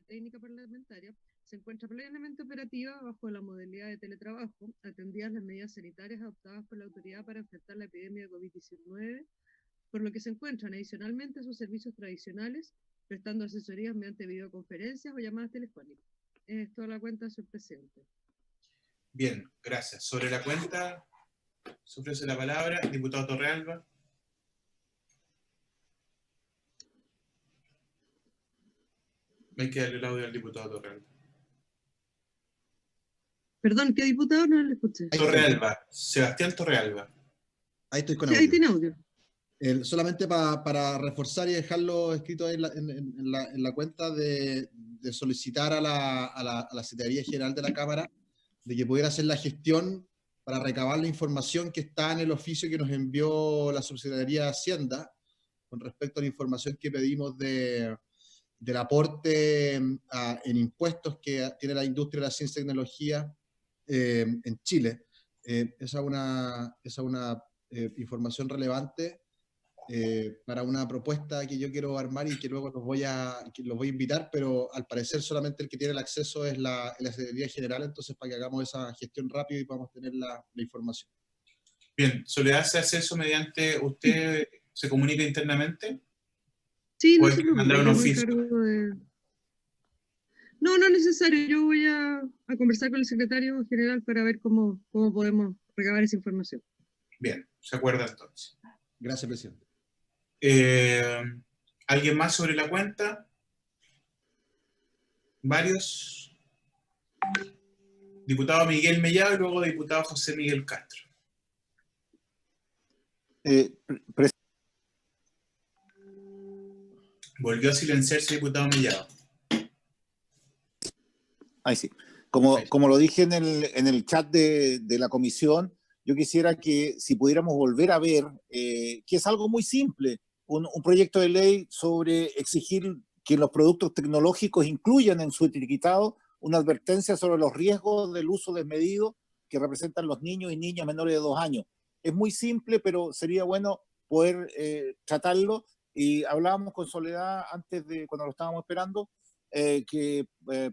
técnica parlamentaria, se encuentra plenamente operativa bajo la modalidad de teletrabajo, atendidas las medidas sanitarias adoptadas por la autoridad para enfrentar la epidemia de COVID-19, por lo que se encuentran adicionalmente sus servicios tradicionales, prestando asesorías mediante videoconferencias o llamadas telefónicas. Es toda la cuenta, señor presidente. Bien, gracias. Sobre la cuenta, se ofrece la palabra, diputado Torrealba. Hay que darle el audio al diputado Torrealba. Perdón, ¿qué diputado? No lo escuché. Torrealba, Sebastián Torrealba. Ahí estoy con Sí, audio. ahí tiene audio. Solamente para reforzar y dejarlo escrito ahí en la cuenta de solicitar a la Secretaría General de la Cámara de que pudiera hacer la gestión para recabar la información que está en el oficio que nos envió la Subsecretaría de Hacienda con respecto a la información que pedimos del aporte en impuestos que tiene la industria de la ciencia y tecnología en Chile. Esa es una información relevante para una propuesta que yo quiero armar y que luego los voy a invitar, pero al parecer solamente el que tiene el acceso es la Secretaría General, entonces para que hagamos esa gestión rápido y podamos tener la información. Bien, ¿Soledad hace acceso mediante usted se comunica internamente? Sí, no ¿O hay se que mandar un preocupe, oficio? No, no es necesario. Yo voy a conversar con el secretario general para ver cómo podemos recabar esa información. Bien, se acuerda entonces. Gracias, presidente. ¿Alguien más sobre la cuenta? ¿Varios? Diputado Miguel Mellado y luego diputado José Miguel Castro. Volvió a silenciarse diputado Mellado. Ahí sí. Como lo dije en el chat de la comisión, yo quisiera que si pudiéramos volver a ver, que es algo muy simple, un proyecto de ley sobre exigir que los productos tecnológicos incluyan en su etiquetado una advertencia sobre los riesgos del uso desmedido que representan los niños y niñas menores de 2 años. Es muy simple, pero sería bueno poder tratarlo. Y hablábamos con Soledad antes de cuando lo estábamos esperando, que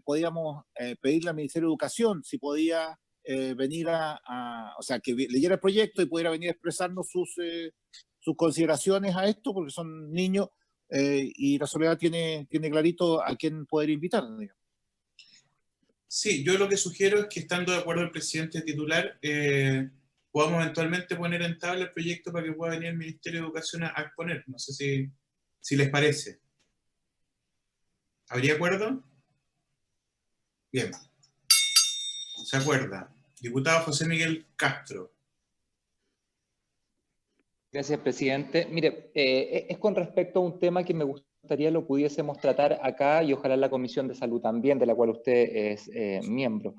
podíamos pedirle al Ministerio de Educación si podía venir o sea, que leyera el proyecto y pudiera venir a expresarnos sus consideraciones a esto, porque son niños y la Soledad tiene clarito a quién poder invitar, digamos. Sí, yo lo que sugiero es que, estando de acuerdo el presidente titular, podamos eventualmente poner en tabla el proyecto para que pueda venir el Ministerio de Educación a exponer. No sé si les parece. ¿Habría acuerdo? Bien. Se acuerda. Diputado José Miguel Castro. Gracias, presidente. Mire, es con respecto a un tema que me gustaría lo pudiésemos tratar acá y ojalá en la Comisión de Salud también, de la cual usted es miembro.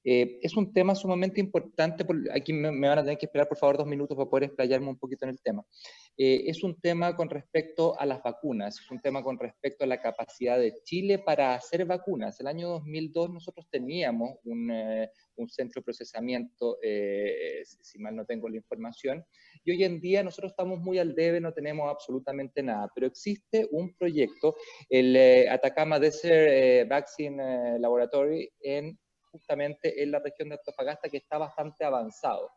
Es un tema sumamente importante, aquí me van a tener que esperar por favor 2 minutos para poder explayarme un poquito en el tema. Es un tema con respecto a las vacunas, es un tema con respecto a la capacidad de Chile para hacer vacunas. El año 2002 nosotros teníamos un centro de procesamiento, si mal no tengo la información, y hoy en día nosotros estamos muy al debe, no tenemos absolutamente nada, pero existe un proyecto, el Atacama Desert Vaccine Laboratory, justamente en la región de Antofagasta, que está bastante avanzado.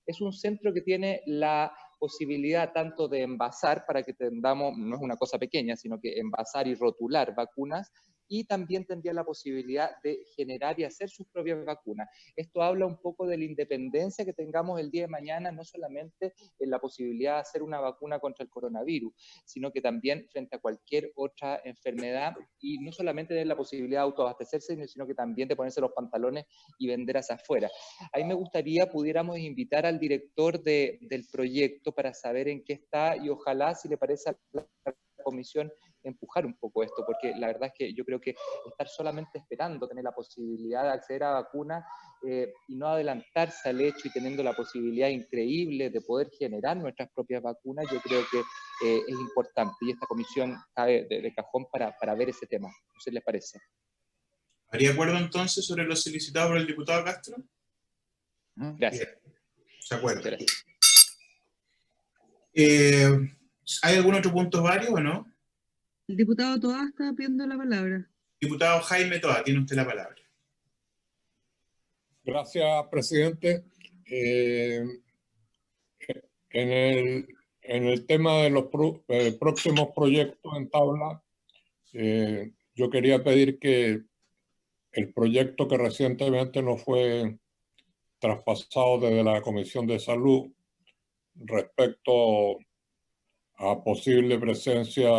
Es un centro que tiene la posibilidad tanto de envasar, para que tengamos, no es una cosa pequeña, sino que envasar y rotular vacunas, y también tendría la posibilidad de generar y hacer sus propias vacunas. Esto habla un poco de la independencia que tengamos el día de mañana, no solamente en la posibilidad de hacer una vacuna contra el coronavirus, sino que también frente a cualquier otra enfermedad, y no solamente tener la posibilidad de autoabastecerse, sino que también de ponerse los pantalones y vender hacia afuera. Ahí me gustaría pudiéramos invitar al director del proyecto para saber en qué está, y ojalá, si le parece a la comisión, empujar un poco esto, porque la verdad es que yo creo que estar solamente esperando tener la posibilidad de acceder a vacunas y no adelantarse al hecho y teniendo la posibilidad increíble de poder generar nuestras propias vacunas, yo creo que es importante, y esta comisión cabe de cajón para ver ese tema. ¿No sé les parece? ¿Habría acuerdo entonces sobre lo solicitado por el diputado Castro? Gracias. Bien. Se acuerda. Gracias. ¿Hay algún otro punto varios o no? El diputado Toá está pidiendo la palabra. Diputado Jaime Toa, tiene usted la palabra. Gracias, presidente. En el tema de los próximos proyectos en tabla, yo quería pedir que el proyecto que recientemente nos fue traspasado desde la Comisión de Salud respecto a posible presencia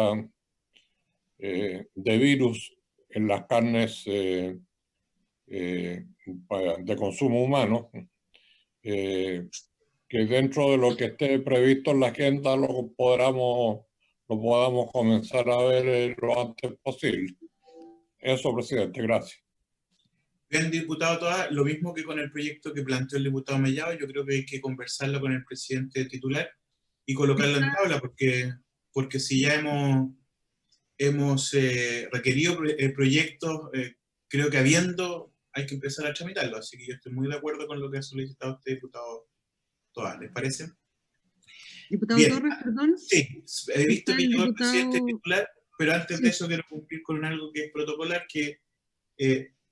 de virus en las carnes de consumo humano, que dentro de lo que esté previsto en la agenda lo podamos comenzar a ver lo antes posible. Eso, presidente, gracias. Bien, diputado Toa, lo mismo que con el proyecto que planteó el diputado Mellado, yo creo que hay que conversarlo con el presidente titular y colocarlo en tabla, porque si ya hemos requerido proyectos, creo que hay que empezar a tramitarlo, así que yo estoy muy de acuerdo con lo que ha solicitado usted, diputado Toa, ¿les parece? Diputado Bien. Torres, perdón. Sí, he visto que llegó el diputado... presidente titular, pero antes de eso quiero cumplir con algo que es protocolar, que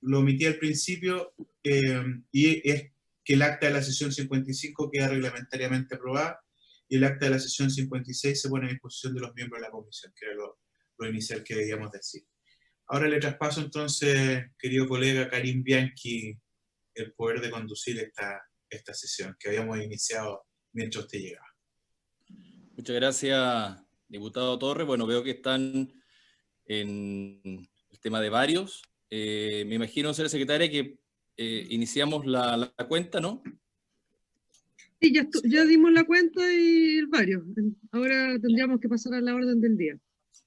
lo omití al principio, y es que el acta de la sesión 55 queda reglamentariamente aprobada y el acta de la sesión 56 se pone a disposición de los miembros de la comisión, que era lo inicial que debíamos decir. Ahora le traspaso entonces, querido colega Karim Bianchi, el poder de conducir esta sesión que habíamos iniciado mientras usted llegaba. Muchas gracias, diputado Torres. Bueno, veo que están en el tema de varios. Me imagino, señora secretaria, que iniciamos la cuenta, ¿no? Sí, ya dimos la cuenta y varios. Ahora tendríamos que pasar a la orden del día.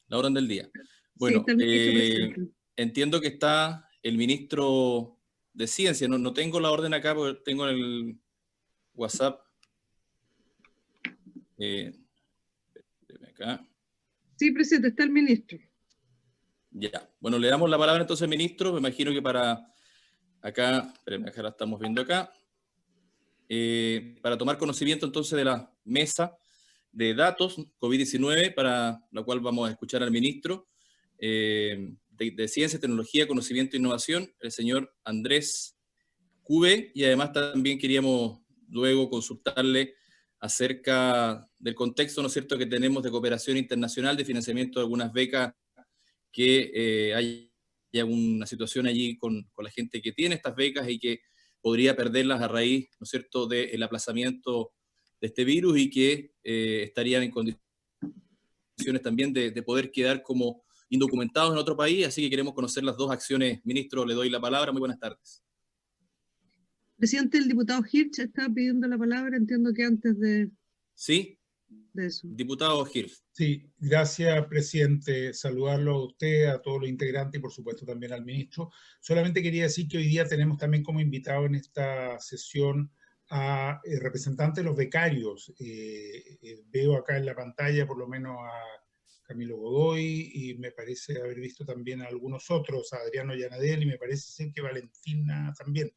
La orden del día. Bueno, sí, entiendo que está el ministro de Ciencia. No tengo la orden acá porque tengo en el WhatsApp. Acá. Sí, presidente, está el ministro. Ya. Bueno, le damos la palabra entonces al ministro. Me imagino que para acá, espérenme, acá la estamos viendo acá. Para tomar conocimiento entonces de la mesa de datos COVID-19, para la cual vamos a escuchar al ministro de Ciencia, Tecnología, Conocimiento e Innovación, el señor Andrés Cube, y además también queríamos luego consultarle acerca del contexto, ¿no es cierto?, que tenemos de cooperación internacional, de financiamiento de algunas becas, que hay una situación allí con la gente que tiene estas becas y que podría perderlas a raíz, ¿no es cierto?, del aplazamiento de este virus y que estarían en condiciones también de poder quedar como indocumentados en otro país, así que queremos conocer las dos acciones. Ministro, le doy la palabra. Muy buenas tardes. Presidente, el diputado Hirsch está pidiendo la palabra, entiendo que antes de... Sí, de eso. Diputado Hirsch. Sí, gracias, presidente. Saludarlo a usted, a todos los integrantes y por supuesto también al ministro. Solamente quería decir que hoy día tenemos también como invitado en esta sesión a representantes de los becarios. Veo acá en la pantalla por lo menos a Camilo Godoy y me parece haber visto también a algunos otros, a Adriano Llanadel y me parece ser que Valentina también.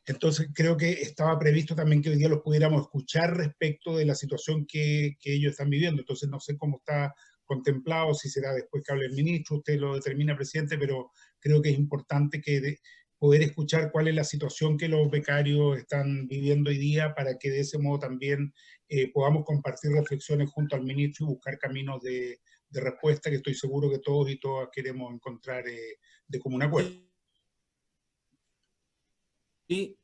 Entonces creo que estaba previsto también que hoy día los pudiéramos escuchar respecto de la situación que ellos están viviendo. Entonces no sé cómo está contemplado, si será después que hable el ministro, usted lo determina, presidente, pero creo que es importante poder escuchar cuál es la situación que los becarios están viviendo hoy día para que de ese modo también podamos compartir reflexiones junto al ministro y buscar caminos de respuesta que estoy seguro que todos y todas queremos encontrar de común acuerdo. Y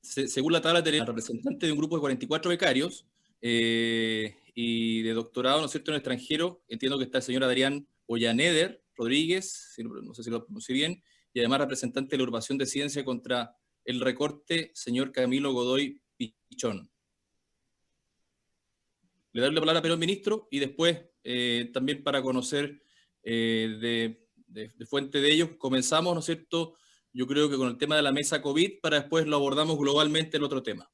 según la tabla tenemos representante de un grupo de 44 becarios y de doctorado, ¿no es cierto?, en el extranjero. Entiendo que está el señor Adrián Ollaneder Rodríguez, no sé si lo pronuncié bien, y además representante de la agrupación de Ciencia contra el Recorte, señor Camilo Godoy Pichón. Le doy la palabra al ministro y después también para conocer de fuente de ellos, comenzamos, ¿no es cierto?, yo creo que con el tema de la mesa COVID, para después lo abordamos globalmente el otro tema.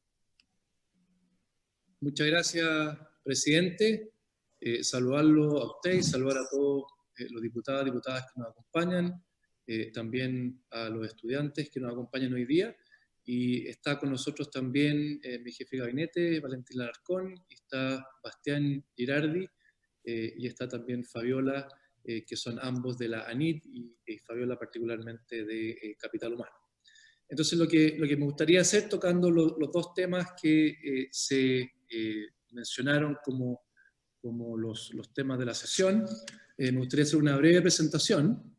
Muchas gracias, presidente. Saludarlo a usted y saludar a todos los diputados y diputadas que nos acompañan, también a los estudiantes que nos acompañan hoy día. Y está con nosotros también mi jefe de gabinete, Valentín Alarcón, y está Bastián Girardi, y está también Fabiola que son ambos de la ANIT y Fabiola particularmente de Capital Humano. Entonces lo que me gustaría hacer, tocando los dos temas que se mencionaron como los temas de la sesión, me gustaría hacer una breve presentación,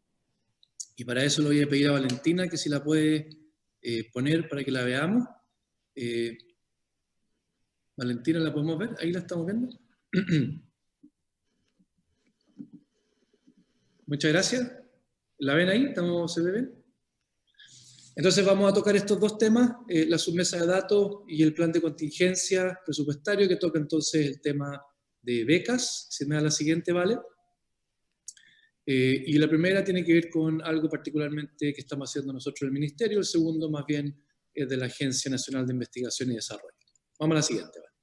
y para eso le voy a pedir a Valentina que si la puede poner para que la veamos. Valentina, ¿la podemos ver? ¿Ahí la estamos viendo? Muchas gracias. ¿La ven ahí? ¿Se ve bien? Entonces vamos a tocar estos dos temas, la submesa de datos y el plan de contingencia presupuestario, que toca entonces el tema de becas. Si me da la siguiente, ¿vale? Y la primera tiene que ver con algo particularmente que estamos haciendo nosotros en el Ministerio, el segundo más bien es de la Agencia Nacional de Investigación y Desarrollo. Vamos a la siguiente, ¿vale?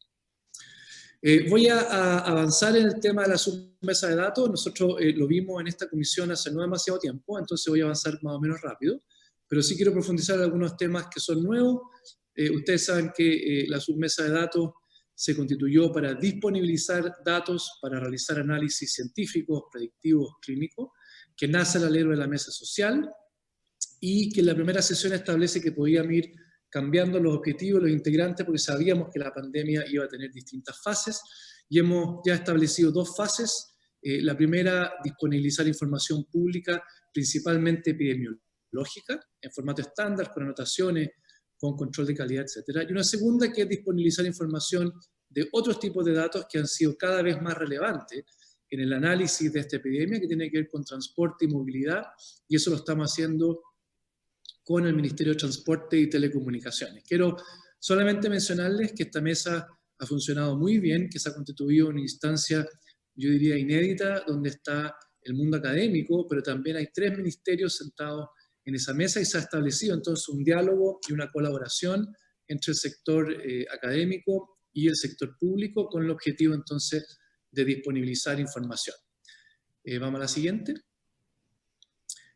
Voy a avanzar en el tema de la submesa de datos. Nosotros lo vimos en esta comisión hace no demasiado tiempo, entonces voy a avanzar más o menos rápido, pero sí quiero profundizar en algunos temas que son nuevos. Ustedes saben que la submesa de datos se constituyó para disponibilizar datos para realizar análisis científicos, predictivos, clínicos, que nace al alero de la mesa social, y que en la primera sesión establece que podían ir cambiando los objetivos, los integrantes, porque sabíamos que la pandemia iba a tener distintas fases, y hemos ya establecido dos fases. La primera, disponibilizar información pública, principalmente epidemiológica, en formato estándar, con anotaciones, con control de calidad, etc. Y una segunda, que es disponibilizar información de otros tipos de datos que han sido cada vez más relevantes en el análisis de esta epidemia, que tiene que ver con transporte y movilidad, y eso lo estamos haciendo con el Ministerio de Transporte y Telecomunicaciones. Quiero solamente mencionarles que esta mesa ha funcionado muy bien, que se ha constituido una instancia, yo diría, inédita, donde está el mundo académico, pero también hay 3 ministerios sentados en esa mesa, y se ha establecido entonces un diálogo y una colaboración entre el sector académico y el sector público, con el objetivo entonces de disponibilizar información. Vamos a la siguiente.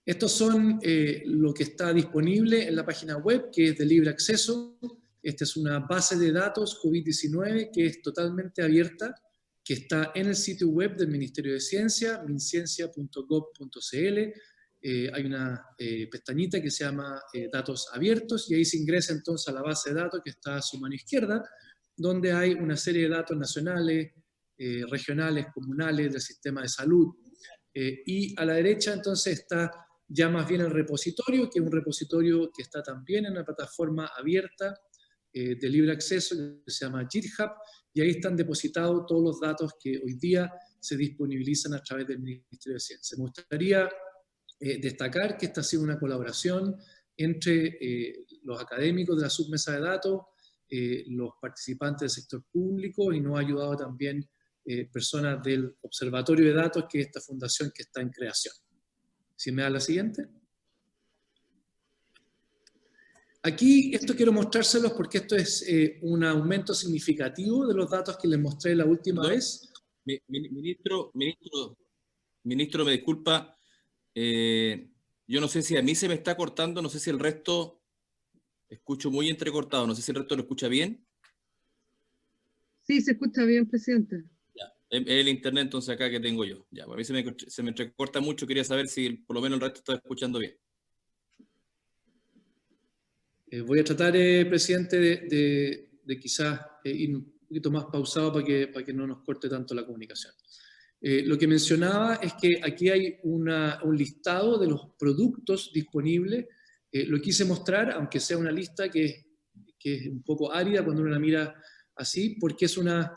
Estos son lo que está disponible en la página web, que es de libre acceso. Esta es una base de datos COVID-19 que es totalmente abierta, que está en el sitio web del Ministerio de Ciencia, minciencia.gov.cl. Hay una pestañita que se llama Datos Abiertos, y ahí se ingresa entonces a la base de datos que está a su mano izquierda, donde hay una serie de datos nacionales, regionales, comunales, del sistema de salud. Y a la derecha entonces está ya más bien el repositorio, que es un repositorio que está también en una plataforma abierta de libre acceso, que se llama GitHub, y ahí están depositados todos los datos que hoy día se disponibilizan a través del Ministerio de Ciencia. Me gustaría destacar que esta ha sido una colaboración entre los académicos de la submesa de datos, los participantes del sector público, y nos ha ayudado también personas del Observatorio de Datos, que es esta fundación que está en creación. Si me da la siguiente. Aquí esto quiero mostrárselos porque esto es un aumento significativo de los datos que les mostré la última vez. Ministro, me disculpa. Yo no sé si a mí se me está cortando, no sé si el resto escucho muy entrecortado, no sé si el resto lo escucha bien. Sí, se escucha bien, presidente. Ya, es el internet entonces acá que tengo yo. Ya, a mí se me entrecorta mucho, quería saber si por lo menos el resto está escuchando bien. Voy a tratar, presidente, de quizás ir un poquito más pausado para que no nos corte tanto la comunicación. Lo que mencionaba es que aquí hay un listado de los productos disponibles. Lo quise mostrar, aunque sea una lista que es un poco árida cuando uno la mira así, porque es una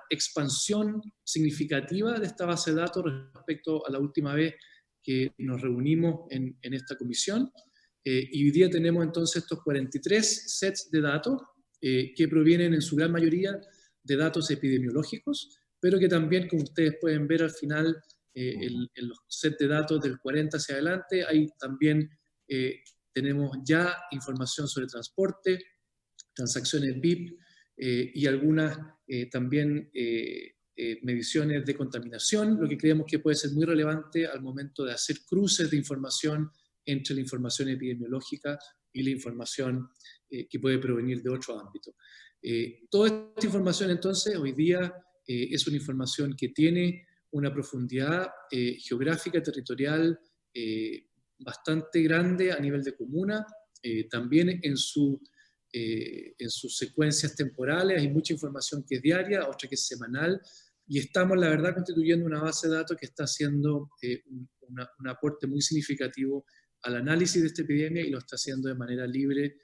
expansión significativa de esta base de datos respecto a la última vez que nos reunimos en esta comisión. Y hoy día tenemos entonces estos 43 sets de datos que provienen en su gran mayoría de datos epidemiológicos, pero que también, como ustedes pueden ver al final, en los sets de datos del 40 hacia adelante, hay también, tenemos ya información sobre transporte, transacciones BIP y algunas también mediciones de contaminación, lo que creemos que puede ser muy relevante al momento de hacer cruces de información entre la información epidemiológica y la información que puede provenir de otro ámbito. Toda esta información entonces hoy día es una información que tiene una profundidad geográfica, territorial, bastante grande a nivel de comuna, también en sus secuencias temporales. Hay mucha información que es diaria, otra que es semanal, y estamos, la verdad, constituyendo una base de datos que está haciendo un aporte muy significativo al análisis de esta epidemia, y lo está haciendo de manera libre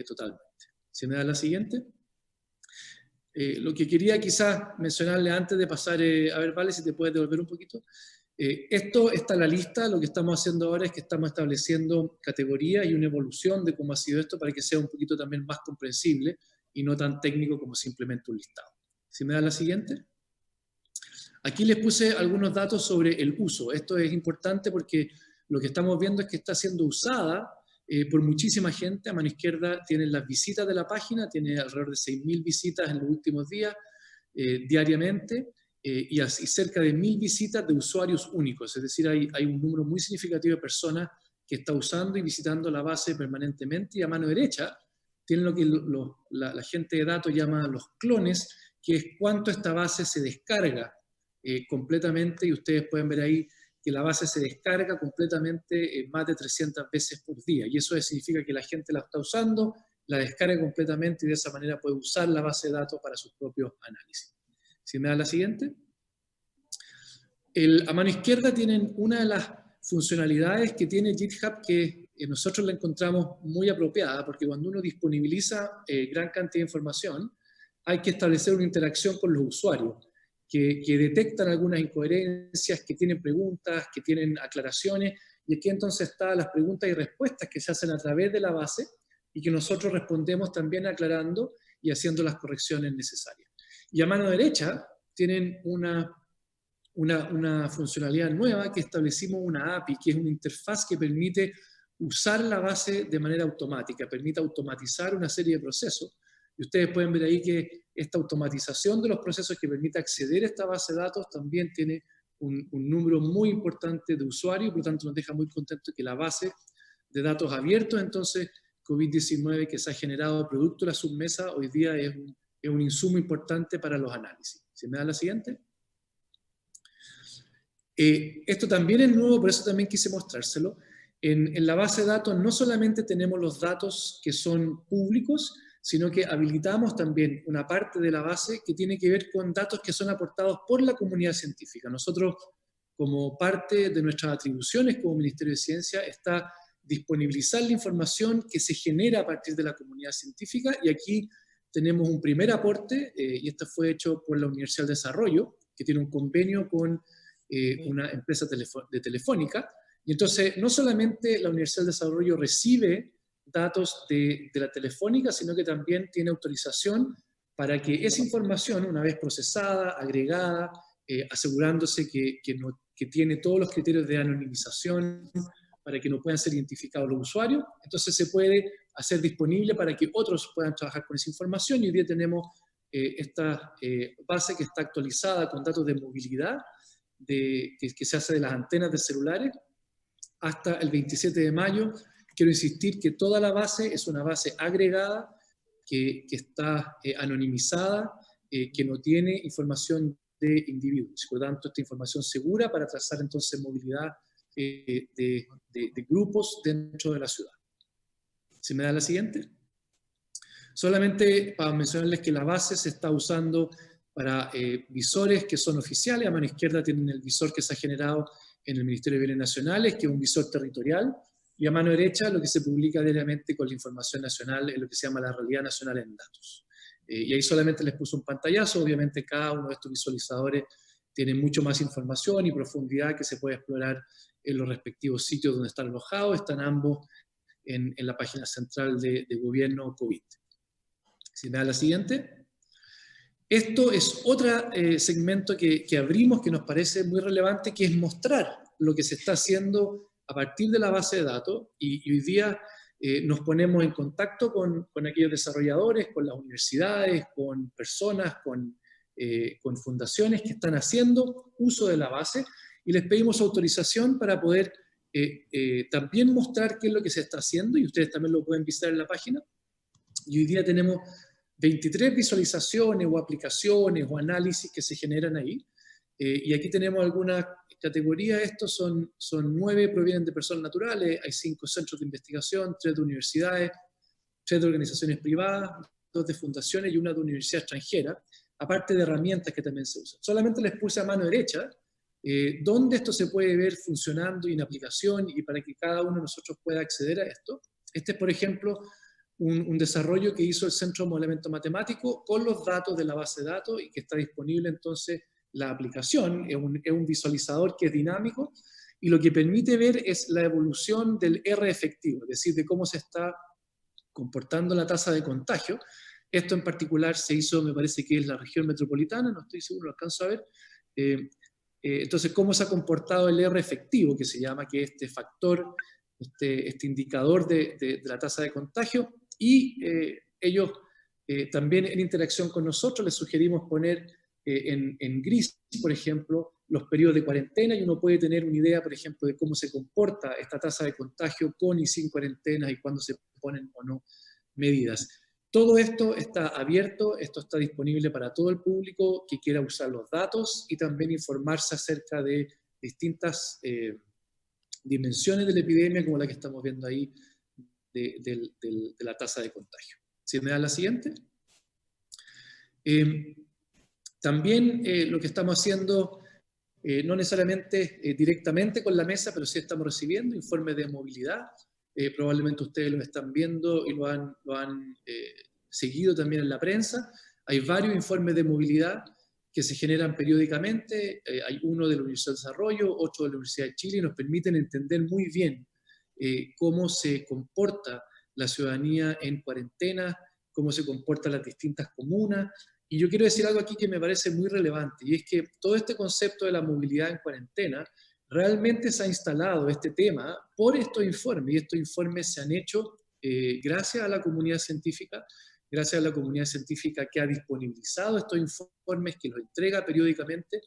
totalmente. ¿Se me da la siguiente? Lo que quería quizás mencionarle antes de pasar, a ver, Vale, si te puedes devolver un poquito. Esto está en la lista. Lo que estamos haciendo ahora es que estamos estableciendo categorías y una evolución de cómo ha sido esto para que sea un poquito también más comprensible y no tan técnico como simplemente un listado. ¿Si me da la siguiente? Aquí les puse algunos datos sobre el uso. Esto es importante porque lo que estamos viendo es que está siendo usada por muchísima gente. A mano izquierda tienen las visitas de la página, tiene alrededor de 6.000 visitas en los últimos días diariamente, y cerca de 1.000 visitas de usuarios únicos. Es decir, hay un número muy significativo de personas que está usando y visitando la base permanentemente. Y a mano derecha tienen lo que la gente de datos llama los clones, que es cuánto esta base se descarga completamente, y ustedes pueden ver ahí que la base se descarga completamente más de 300 veces por día, y eso significa que la gente la está usando, la descarga completamente, y de esa manera puede usar la base de datos para sus propios análisis. Si me da la siguiente. A mano izquierda tienen una de las funcionalidades que tiene GitHub, que nosotros la encontramos muy apropiada, porque cuando uno disponibiliza gran cantidad de información, hay que establecer una interacción con los usuarios, que detectan algunas incoherencias, que tienen preguntas, que tienen aclaraciones, y aquí entonces están las preguntas y respuestas que se hacen a través de la base, y que nosotros respondemos también aclarando y haciendo las correcciones necesarias. Y a mano derecha tienen una funcionalidad nueva, que establecimos una API, que es una interfaz que permite usar la base de manera automática, permite automatizar una serie de procesos. Y ustedes pueden ver ahí que esta automatización de los procesos que permite acceder a esta base de datos también tiene un número muy importante de usuarios, por lo tanto nos deja muy contentos que la base de datos abiertos, entonces, COVID-19 que se ha generado producto de la submesa, hoy día es un insumo importante para los análisis. ¿Se me da la siguiente? Esto también es nuevo, por eso también quise mostrárselo. En la base de datos no solamente tenemos los datos que son públicos, sino que habilitamos también una parte de la base que tiene que ver con datos que son aportados por la comunidad científica. Nosotros, como parte de nuestras atribuciones como Ministerio de Ciencia, está disponibilizar la información que se genera a partir de la comunidad científica, y aquí tenemos un primer aporte, y esto fue hecho por la Universidad de Desarrollo, que tiene un convenio con una empresa de Telefónica, y entonces no solamente la Universidad de Desarrollo recibe datos de la Telefónica, sino que también tiene autorización para que esa información, una vez procesada, agregada, asegurándose que tiene todos los criterios de anonimización para que no puedan ser identificados los usuarios, entonces se puede hacer disponible para que otros puedan trabajar con esa información. Y hoy día tenemos esta base que está actualizada con datos de movilidad que se hace de las antenas de celulares hasta el 27 de mayo. Quiero insistir que toda la base es una base agregada, que está anonimizada, que no tiene información de individuos. Por lo tanto, esta información segura para trazar entonces movilidad de grupos dentro de la ciudad. ¿Se me da la siguiente? Solamente para mencionarles que la base se está usando para visores que son oficiales. A mano izquierda tienen el visor que se ha generado en el Ministerio de Bienes Nacionales, que es un visor territorial, y a mano derecha lo que se publica diariamente con la información nacional es lo que se llama la realidad nacional en datos. Y ahí solamente les puse un pantallazo. Obviamente cada uno de estos visualizadores tiene mucho más información y profundidad que se puede explorar en los respectivos sitios donde están alojados. Están ambos en la página central de gobierno COVID. Si me da la siguiente. Esto es otro segmento que abrimos, que nos parece muy relevante, que es mostrar lo que se está haciendo a partir de la base de datos, y hoy día nos ponemos en contacto con aquellos desarrolladores, con las universidades, con personas, con fundaciones que están haciendo uso de la base, y les pedimos autorización para poder también mostrar qué es lo que se está haciendo, y ustedes también lo pueden visitar en la página. Y hoy día tenemos 23 visualizaciones o aplicaciones o análisis que se generan ahí, Y aquí tenemos algunas categorías. Estos son 9, provienen de personas naturales, hay 5 centros de investigación, 3 de universidades, 3 de organizaciones privadas, 2 de fundaciones y 1 de universidad extranjera, aparte de herramientas que también se usan. Solamente les puse a mano derecha dónde esto se puede ver funcionando y en aplicación, y para que cada uno de nosotros pueda acceder a esto. Este es, por ejemplo, un desarrollo que hizo el Centro de Modelamiento Matemático con los datos de la base de datos y que está disponible entonces la aplicación. Es un visualizador que es dinámico y lo que permite ver es la evolución del R efectivo, es decir, de cómo se está comportando la tasa de contagio. Esto en particular se hizo, me parece que es la región metropolitana, no estoy seguro, lo alcanzo a ver. Entonces, cómo se ha comportado el R efectivo, que se llama, que es este factor, este indicador de la tasa de contagio, y ellos también en interacción con nosotros les sugerimos poner en gris, por ejemplo, los periodos de cuarentena, y uno puede tener una idea, por ejemplo, de cómo se comporta esta tasa de contagio con y sin cuarentenas y cuándo se ponen o no medidas. Todo esto está abierto, esto está disponible para todo el público que quiera usar los datos y también informarse acerca de distintas dimensiones de la epidemia, como la que estamos viendo ahí, de la tasa de contagio. ¿Si me da la siguiente? También lo que estamos haciendo, no necesariamente directamente con la mesa, pero sí estamos recibiendo informes de movilidad. Probablemente ustedes lo están viendo y lo han seguido también en la prensa. Hay varios informes de movilidad que se generan periódicamente. Hay uno de la Universidad de Desarrollo, otro de la Universidad de Chile, y nos permiten entender muy bien cómo se comporta la ciudadanía en cuarentena, cómo se comportan las distintas comunas. Y yo quiero decir algo aquí que me parece muy relevante, y es que todo este concepto de la movilidad en cuarentena realmente se ha instalado este tema por estos informes, y estos informes se han hecho gracias a la comunidad científica que ha disponibilizado estos informes, que los entrega periódicamente,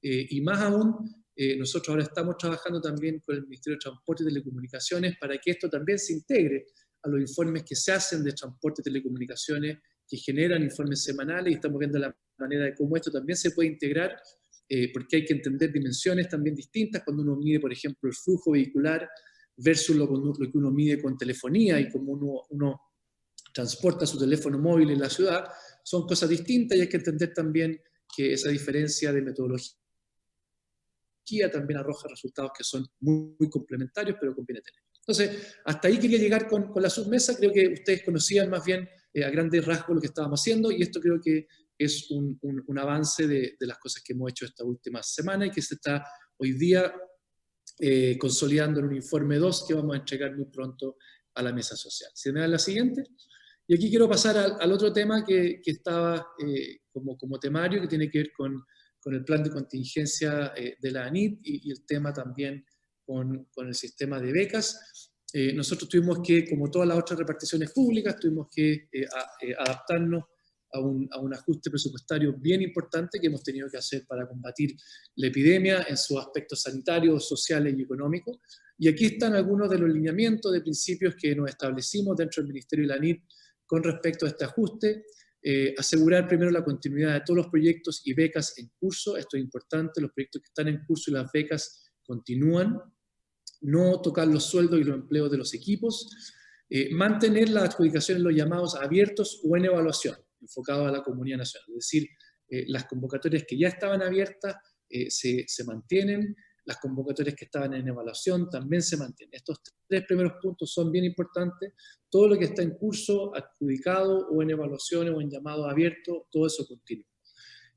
y más aún, nosotros ahora estamos trabajando también con el Ministerio de Transporte y Telecomunicaciones para que esto también se integre a los informes que se hacen de transporte y telecomunicaciones, que generan informes semanales, y estamos viendo la manera de cómo esto también se puede integrar, porque hay que entender dimensiones también distintas cuando uno mide, por ejemplo, el flujo vehicular versus lo que uno mide con telefonía y cómo uno transporta su teléfono móvil en la ciudad. Son cosas distintas y hay que entender también que esa diferencia de metodología también arroja resultados que son muy, muy complementarios, pero conviene tener. Entonces, hasta ahí quería llegar con la submesa. Creo que ustedes conocían más bien a grandes rasgos lo que estábamos haciendo, y esto creo que es un avance de las cosas que hemos hecho esta última semana y que se está hoy día consolidando en un informe 2 que vamos a entregar muy pronto a la mesa social. Si me dan la siguiente. Y aquí quiero pasar al otro tema que estaba como temario, que tiene que ver con el plan de contingencia de la ANIT y el tema también con el sistema de becas. Nosotros tuvimos que, como todas las otras reparticiones públicas, tuvimos que adaptarnos a un ajuste presupuestario bien importante que hemos tenido que hacer para combatir la epidemia en sus aspectos sanitarios, sociales y económicos. Y aquí están algunos de los lineamientos de principios que nos establecimos dentro del Ministerio de la ANIT con respecto a este ajuste. Asegurar primero la continuidad de todos los proyectos y becas en curso. Esto es importante, los proyectos que están en curso y las becas continúan. No tocar los sueldos y los empleos de los equipos. Mantener la adjudicación en los llamados abiertos o en evaluación, enfocado a la comunidad nacional. Es decir, las convocatorias que ya estaban abiertas se mantienen, las convocatorias que estaban en evaluación también se mantienen. Estos 3 primeros puntos son bien importantes. Todo lo que está en curso, adjudicado o en evaluación o en llamado abierto, todo eso continúa.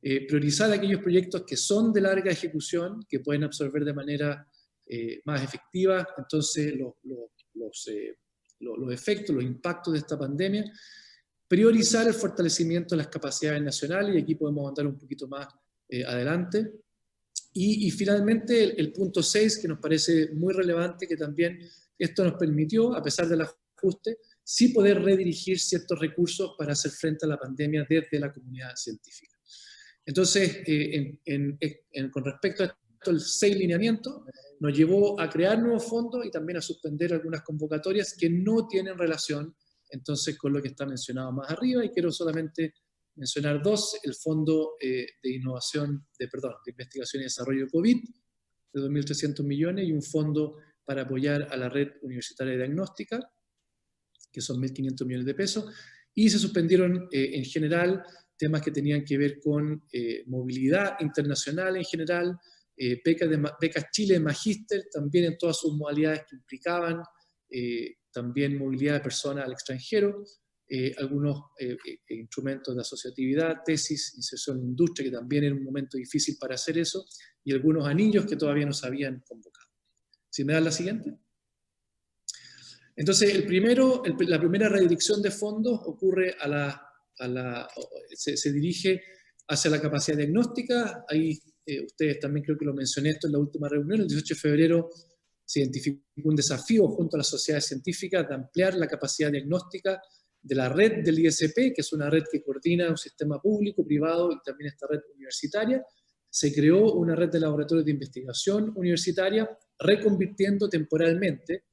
Priorizar aquellos proyectos que son de larga ejecución, que pueden absorber de manera más efectiva entonces los efectos, los impactos de esta pandemia. Priorizar el fortalecimiento de las capacidades nacionales, y aquí podemos andar un poquito más adelante. Y finalmente el punto 6, que nos parece muy relevante, que también esto nos permitió, a pesar del ajuste, sí poder redirigir ciertos recursos para hacer frente a la pandemia desde la comunidad científica. Entonces, con respecto a esto, el 6 lineamientos nos llevó a crear nuevos fondos y también a suspender algunas convocatorias que no tienen relación entonces con lo que está mencionado más arriba, y quiero solamente mencionar dos: el Fondo de Investigación y Desarrollo de COVID, de 2.300 millones, y un fondo para apoyar a la red universitaria de diagnóstica, que son 1.500 millones de pesos, y se suspendieron en general temas que tenían que ver con movilidad internacional en general, becas Chile de Magíster, también en todas sus modalidades que implicaban también movilidad de personas al extranjero, algunos instrumentos de asociatividad, tesis, inserción en la industria, que también era un momento difícil para hacer eso, y algunos anillos que todavía no se habían convocado. ¿Si me das la siguiente? Entonces, la primera redirección de fondos ocurre se dirige hacia la capacidad diagnóstica. Ahí ustedes también, creo que lo mencioné esto en la última reunión, el 18 de febrero se identificó un desafío junto a las sociedades científicas de ampliar la capacidad diagnóstica de la red del ISP, que es una red que coordina un sistema público, privado y también esta red universitaria. Se creó una red de laboratorios de investigación universitaria, reconvirtiendo temporalmente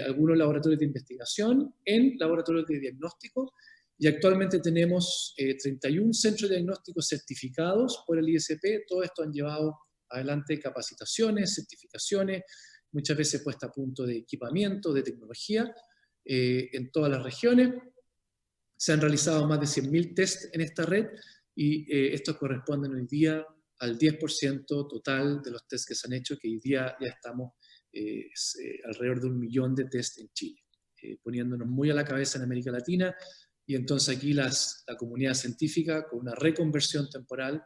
algunos laboratorios de investigación en laboratorios de diagnóstico, y actualmente tenemos 31 centros de diagnóstico certificados por el ISP. Todo esto han llevado adelante capacitaciones, certificaciones, muchas veces puesta a punto de equipamiento, de tecnología, en todas las regiones. Se han realizado más de 100.000 test en esta red, y estos corresponden hoy día al 10% total de los test que se han hecho, que hoy día ya estamos alrededor de 1 millón de test en Chile, poniéndonos muy a la cabeza en América Latina. Y entonces aquí la comunidad científica, con una reconversión temporal,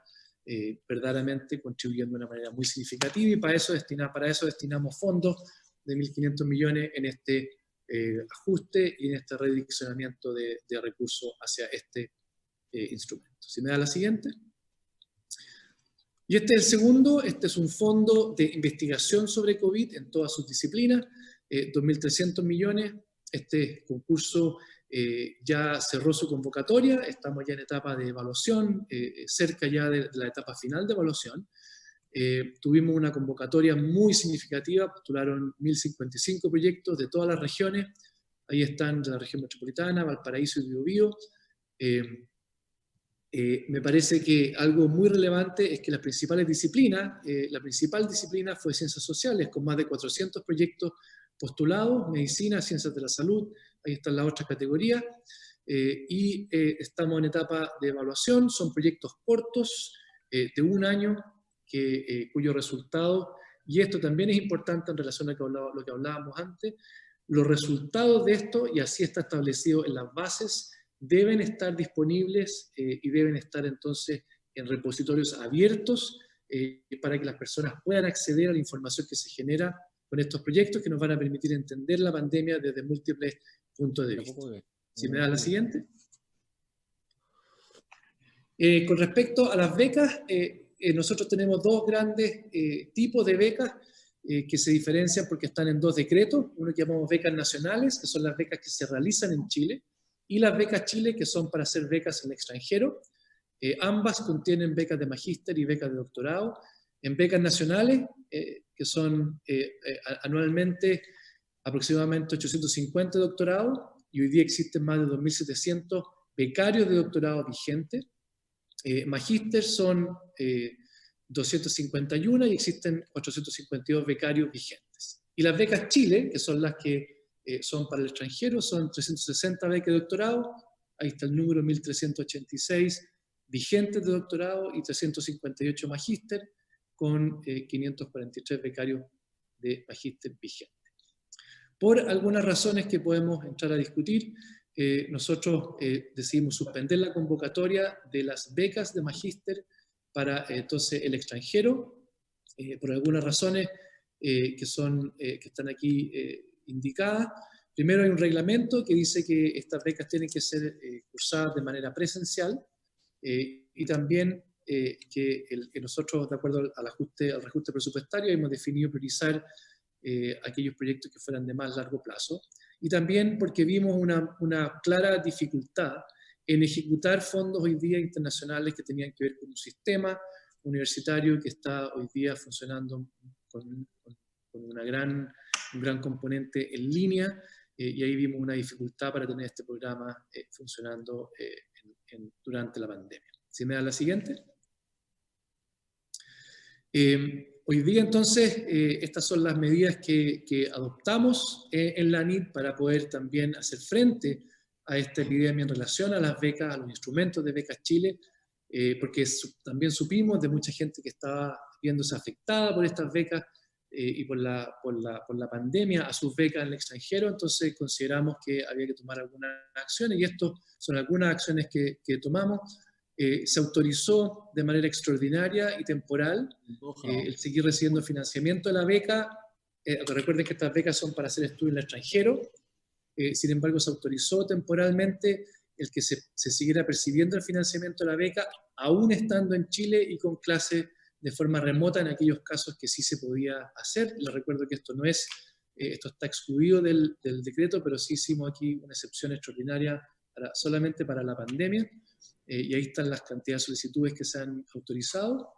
verdaderamente contribuyendo de una manera muy significativa, y para eso destinamos fondos de 1.500 millones en este ajuste y en este redireccionamiento de recursos hacia este instrumento. Si me da la siguiente. Y este es el segundo. Este es un fondo de investigación sobre COVID en todas sus disciplinas, 2.300 millones. Este concurso ya cerró su convocatoria, estamos ya en etapa de evaluación, cerca ya de la etapa final de evaluación. Tuvimos una convocatoria muy significativa, postularon 1.055 proyectos de todas las regiones. Ahí están de la región metropolitana, Valparaíso y Biobío. Me parece que algo muy relevante es que las principales disciplinas, la principal disciplina fue Ciencias Sociales, con más de 400 proyectos postulados, Medicina, Ciencias de la Salud, ahí están las otras categorías, y estamos en etapa de evaluación. Son proyectos cortos, de 1 año, cuyo resultado, y esto también es importante en relación a lo que hablábamos antes, los resultados de esto, y así está establecido en las bases, deben estar disponibles y deben estar entonces en repositorios abiertos para que las personas puedan acceder a la información que se genera con estos proyectos, que nos van a permitir entender la pandemia desde múltiples puntos de vista. Si me da la siguiente. Con respecto a las becas, nosotros tenemos dos grandes tipos de becas que se diferencian porque están en 2 decretos. Uno que llamamos becas nacionales, que son las becas que se realizan en Chile, y las becas Chile, que son para hacer becas en el extranjero. Ambas contienen becas de magíster y becas de doctorado. En becas nacionales, que son anualmente aproximadamente 850 doctorados, y hoy día existen más de 2.700 becarios de doctorado vigentes. Magíster son 251 y existen 452 becarios vigentes. Y las becas Chile, que son las que son para el extranjero, son 360 becas de doctorado, ahí está el número, 1.386 vigentes de doctorado y 358 magíster, con 543 becarios de magíster vigentes. Por algunas razones que podemos entrar a discutir, nosotros decidimos suspender la convocatoria de las becas de magíster para entonces el extranjero, por algunas razones que están aquí indicadas. Primero, hay un reglamento que dice que estas becas tienen que ser cursadas de manera presencial, y también que nosotros, de acuerdo al reajuste presupuestario, hemos definido priorizar aquellos proyectos que fueran de más largo plazo, y también porque vimos una clara dificultad en ejecutar fondos hoy día internacionales que tenían que ver con un sistema universitario que está hoy día funcionando con un gran componente en línea, y ahí vimos una dificultad para tener este programa funcionando durante la pandemia. ¿Sí me da la siguiente? Hoy día, entonces, estas son las medidas que adoptamos en la ANIT para poder también hacer frente a esta epidemia en relación a las becas, a los instrumentos de Becas Chile, porque también supimos de mucha gente que estaba viéndose afectada por estas becas y por la pandemia a sus becas en el extranjero. Entonces consideramos que había que tomar algunas acciones, y estas son algunas acciones que tomamos. Se autorizó de manera extraordinaria y temporal el seguir recibiendo financiamiento de la beca. Recuerden que estas becas son para hacer estudios en el extranjero. Sin embargo, se autorizó temporalmente el que se siguiera percibiendo el financiamiento de la beca, aún estando en Chile y con clases de forma remota en aquellos casos que sí se podía hacer. Les recuerdo que esto no es, esto está excluido del decreto, pero sí hicimos aquí una excepción extraordinaria solamente para la pandemia. Y ahí están las cantidades de solicitudes que se han autorizado.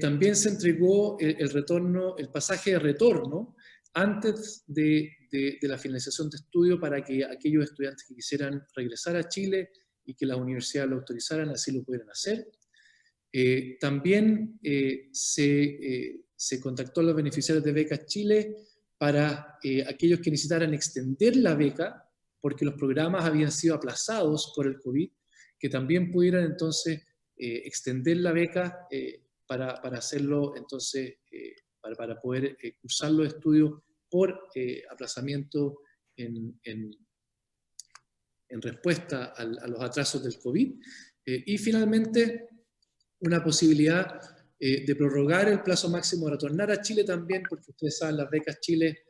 También se entregó el pasaje de retorno antes de la finalización de estudio para que aquellos estudiantes que quisieran regresar a Chile y que las universidades lo autorizaran, así lo pudieran hacer. También se contactó a los beneficiarios de Becas Chile para aquellos que necesitaran extender la beca, porque los programas habían sido aplazados por el COVID, que también pudieran entonces extender la beca para hacerlo, entonces, para poder cursar los estudios por aplazamiento en respuesta a los atrasos del COVID. Y finalmente, una posibilidad de prorrogar el plazo máximo de retornar a Chile también, porque ustedes saben, las becas Chile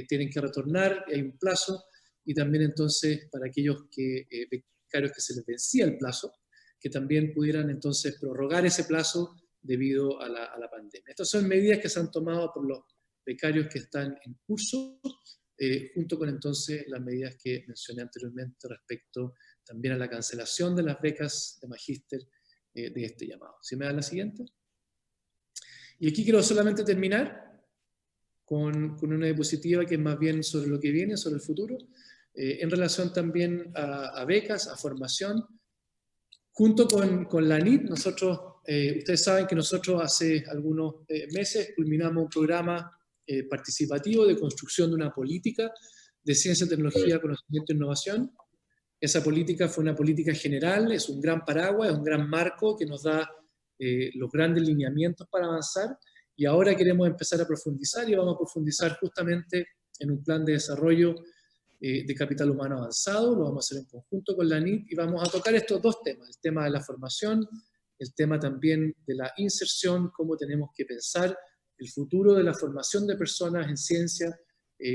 tienen que retornar, hay un plazo, y también entonces para aquellos becarios que se les vencía el plazo, que también pudieran entonces prorrogar ese plazo debido a la pandemia. Estas son medidas que se han tomado por los becarios que están en curso, junto con entonces las medidas que mencioné anteriormente respecto también a la cancelación de las becas de magíster de este llamado. ¿Sí me da la siguiente? Y aquí quiero solamente terminar con una diapositiva que es más bien sobre lo que viene, sobre el futuro, en relación también a becas, a formación. Junto con la ANIT, nosotros, ustedes saben que nosotros hace algunos meses culminamos un programa participativo de construcción de una política de ciencia, tecnología, conocimiento e innovación. Esa política fue una política general, es un gran paraguas, es un gran marco que nos da los grandes lineamientos para avanzar, y ahora queremos empezar a profundizar, y vamos a profundizar justamente en un plan de desarrollo de capital humano avanzado. Lo vamos a hacer en conjunto con la ANIT, y vamos a tocar estos dos temas, el tema de la formación, el tema también de la inserción, cómo tenemos que pensar el futuro de la formación de personas en ciencia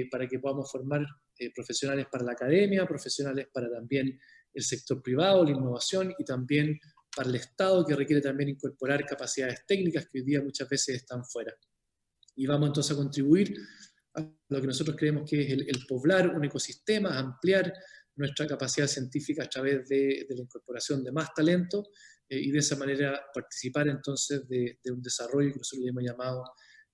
para que podamos formar profesionales para la academia, profesionales para también el sector privado, la innovación, y también para el Estado, que requiere también incorporar capacidades técnicas que hoy día muchas veces están fuera. Y vamos entonces a contribuir a lo que nosotros creemos que es el poblar un ecosistema, ampliar nuestra capacidad científica a través de la incorporación de más talento, y de esa manera participar entonces de un desarrollo que nosotros hemos llamado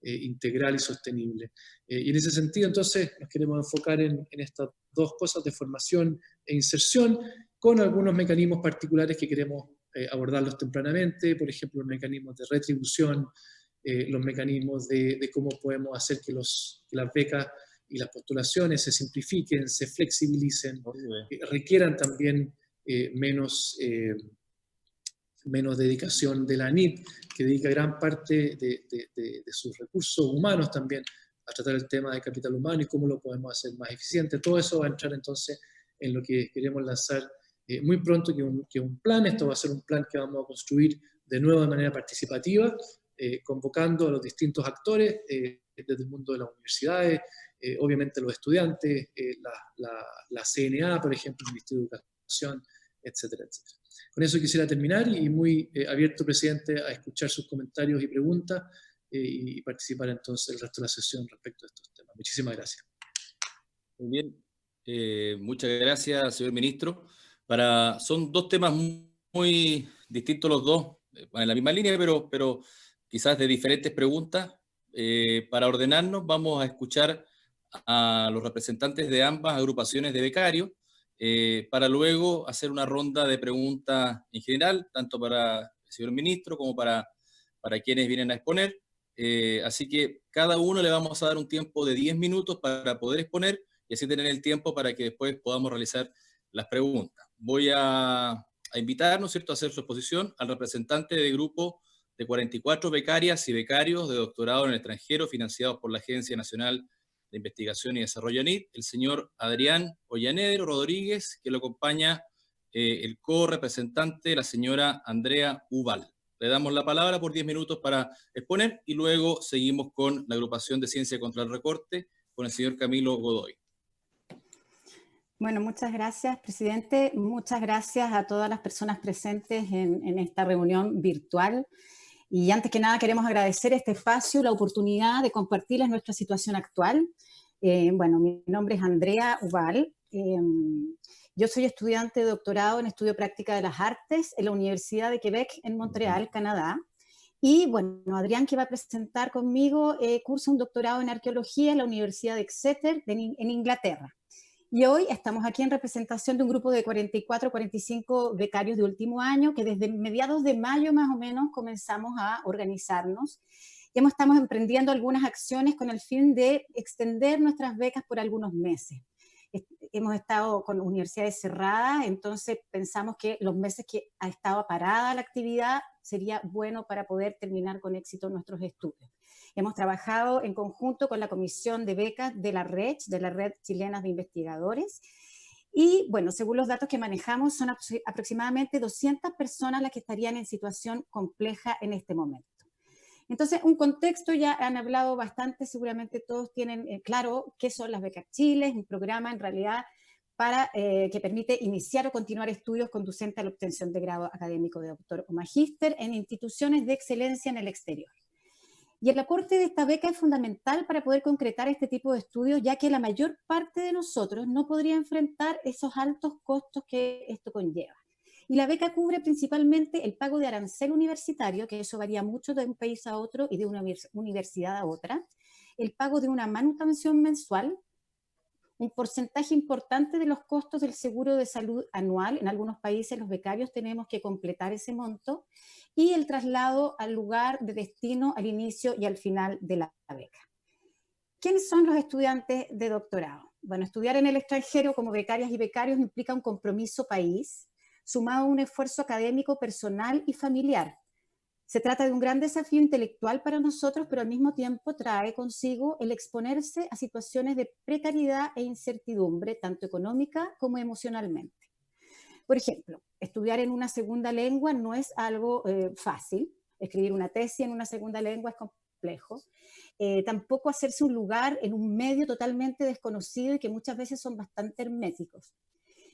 integral y sostenible. Y en ese sentido, entonces, nos queremos enfocar en estas dos cosas de formación e inserción, con algunos mecanismos particulares que queremos abordarlos tempranamente, por ejemplo, los mecanismos de retribución, los mecanismos de cómo podemos hacer que las becas y las postulaciones se simplifiquen, se flexibilicen, requieran también menos dedicación de la ANIT, que dedica gran parte de sus recursos humanos también a tratar el tema de capital humano y cómo lo podemos hacer más eficiente. Todo eso va a entrar entonces en lo que queremos lanzar muy pronto, que un plan. Esto va a ser un plan que vamos a construir de nuevo de manera participativa, convocando a los distintos actores desde el mundo de las universidades, obviamente los estudiantes, la CNA, por ejemplo, el Ministerio de Educación, etcétera, etcétera. Con eso quisiera terminar, y muy abierto, presidente, a escuchar sus comentarios y preguntas y participar entonces el resto de la sesión respecto a estos temas. Muchísimas gracias. Muy bien, muchas gracias, señor ministro. Son dos temas muy distintos los dos, en la misma línea, pero quizás de diferentes preguntas. Para ordenarnos, vamos a escuchar a los representantes de ambas agrupaciones de becarios, para luego hacer una ronda de preguntas en general, tanto para el señor ministro como para quienes vienen a exponer. Así que cada uno le vamos a dar un tiempo de 10 minutos para poder exponer y así tener el tiempo para que después podamos realizar las preguntas. Voy a invitar, ¿no es cierto?, a hacer su exposición al representante del grupo de 44 becarias y becarios de doctorado en el extranjero financiados por la Agencia Nacional de Investigación y Desarrollo ANID, el señor Adrián Ollanedro Rodríguez, que lo acompaña el co-representante, la señora Andrea Ubal. Le damos la palabra por 10 minutos para exponer y luego seguimos con la agrupación de Ciencia contra el Recorte con el señor Camilo Godoy. Bueno, muchas gracias, presidente. Muchas gracias a todas las personas presentes en esta reunión virtual. Y antes que nada queremos agradecer este espacio, la oportunidad de compartirles nuestra situación actual. Bueno, mi nombre es Andrea Ubal. Yo soy estudiante de doctorado en Estudio Práctica de las Artes en la Universidad de Quebec en Montreal, Canadá. Y bueno, Adrián, que va a presentar conmigo, cursa un doctorado en Arqueología en la Universidad de Exeter en Inglaterra. Y hoy estamos aquí en representación de un grupo de 44, 45 becarios de último año que desde mediados de mayo más o menos comenzamos a organizarnos. Y estamos emprendiendo algunas acciones con el fin de extender nuestras becas por algunos meses. Hemos estado con universidades cerradas, entonces pensamos que los meses que ha estado parada la actividad sería bueno para poder terminar con éxito nuestros estudios. Hemos trabajado en conjunto con la Comisión de Becas de la Red Chilena de Investigadores, y bueno, según los datos que manejamos, son aproximadamente 200 personas las que estarían en situación compleja en este momento. Entonces, un contexto, ya han hablado bastante, seguramente todos tienen claro qué son las becas Chile, es un programa en realidad para, que permite iniciar o continuar estudios conducentes a la obtención de grado académico de doctor o magíster en instituciones de excelencia en el exterior. Y el aporte de esta beca es fundamental para poder concretar este tipo de estudios, ya que la mayor parte de nosotros no podría enfrentar esos altos costos que esto conlleva. Y la beca cubre principalmente el pago de arancel universitario, que eso varía mucho de un país a otro y de una universidad a otra, el pago de una manutención mensual, un porcentaje importante de los costos del seguro de salud anual. En algunos países los becarios tenemos que completar ese monto, y el traslado al lugar de destino al inicio y al final de la beca. ¿Quiénes son los estudiantes de doctorado? Bueno, estudiar en el extranjero como becarias y becarios implica un compromiso país, sumado a un esfuerzo académico personal y familiar. Se trata de un gran desafío intelectual para nosotros, pero al mismo tiempo trae consigo el exponerse a situaciones de precariedad e incertidumbre, tanto económica como emocionalmente. Por ejemplo, estudiar en una segunda lengua no es algo fácil. Escribir una tesis en una segunda lengua es complejo. Tampoco hacerse un lugar en un medio totalmente desconocido y que muchas veces son bastante herméticos.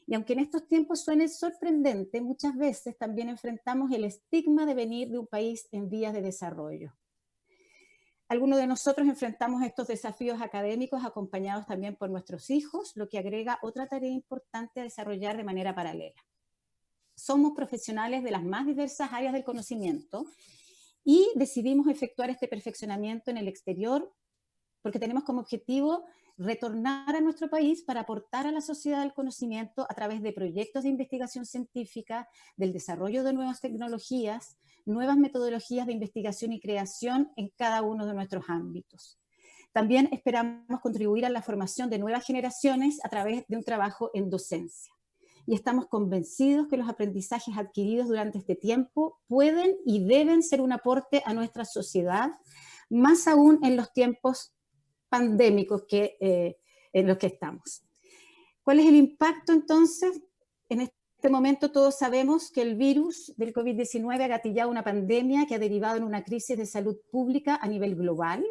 Y aunque en estos tiempos suene sorprendente, muchas veces también enfrentamos el estigma de venir de un país en vías de desarrollo. Algunos de nosotros enfrentamos estos desafíos académicos acompañados también por nuestros hijos, lo que agrega otra tarea importante a desarrollar de manera paralela. Somos profesionales de las más diversas áreas del conocimiento y decidimos efectuar este perfeccionamiento en el exterior porque tenemos como objetivo retornar a nuestro país para aportar a la sociedad del conocimiento a través de proyectos de investigación científica, del desarrollo de nuevas tecnologías, nuevas metodologías de investigación y creación en cada uno de nuestros ámbitos. También esperamos contribuir a la formación de nuevas generaciones a través de un trabajo en docencia. Y estamos convencidos que los aprendizajes adquiridos durante este tiempo pueden y deben ser un aporte a nuestra sociedad, más aún en los tiempos pandémicos en los que estamos. ¿Cuál es el impacto entonces? En este momento todos sabemos que el virus del COVID-19 ha gatillado una pandemia que ha derivado en una crisis de salud pública a nivel global.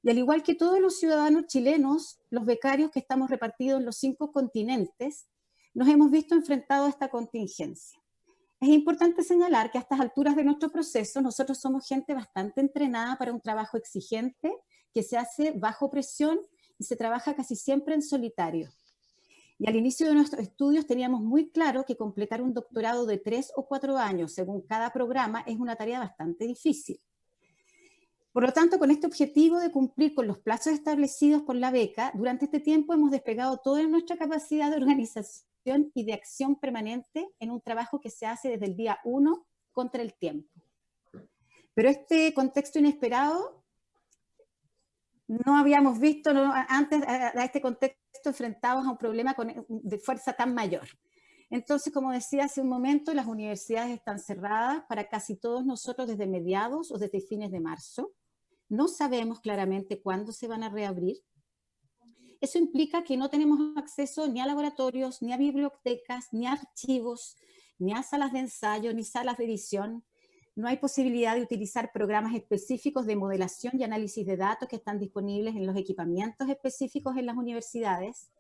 Y al igual que todos los ciudadanos chilenos, los becarios que estamos repartidos en los 5 continentes, nos hemos visto enfrentados a esta contingencia. Es importante señalar que a estas alturas de nuestro proceso nosotros somos gente bastante entrenada para un trabajo exigente que se hace bajo presión y se trabaja casi siempre en solitario. Y al inicio de nuestros estudios teníamos muy claro que completar un doctorado de 3 o 4 años según cada programa es una tarea bastante difícil. Por lo tanto, con este objetivo de cumplir con los plazos establecidos por la beca, durante este tiempo hemos desplegado toda nuestra capacidad de organización y de acción permanente en un trabajo que se hace desde el día 1 contra el tiempo. Pero este contexto inesperado no habíamos visto antes a este contexto enfrentados a un problema de fuerza tan mayor. Entonces, como decía hace un momento, las universidades están cerradas para casi todos nosotros desde mediados o desde fines de marzo. No sabemos claramente cuándo se van a reabrir. Eso implica que no tenemos acceso ni a laboratorios, ni a bibliotecas, ni a archivos, ni a salas de ensayo, ni salas de edición. No hay posibilidad de utilizar programas específicos de modelación y análisis de datos que están disponibles en los equipamientos específicos en las universidades.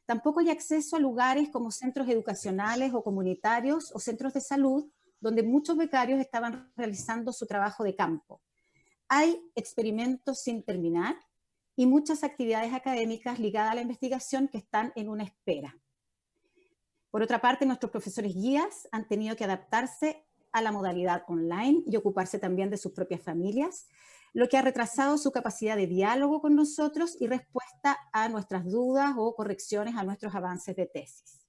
Tampoco hay acceso a lugares como centros educacionales o comunitarios o centros de salud, donde muchos becarios estaban realizando su trabajo de campo. Hay experimentos sin terminar y muchas actividades académicas ligadas a la investigación que están en una espera. Por otra parte, nuestros profesores guías han tenido que adaptarse a la modalidad online y ocuparse también de sus propias familias, lo que ha retrasado su capacidad de diálogo con nosotros y respuesta a nuestras dudas o correcciones a nuestros avances de tesis.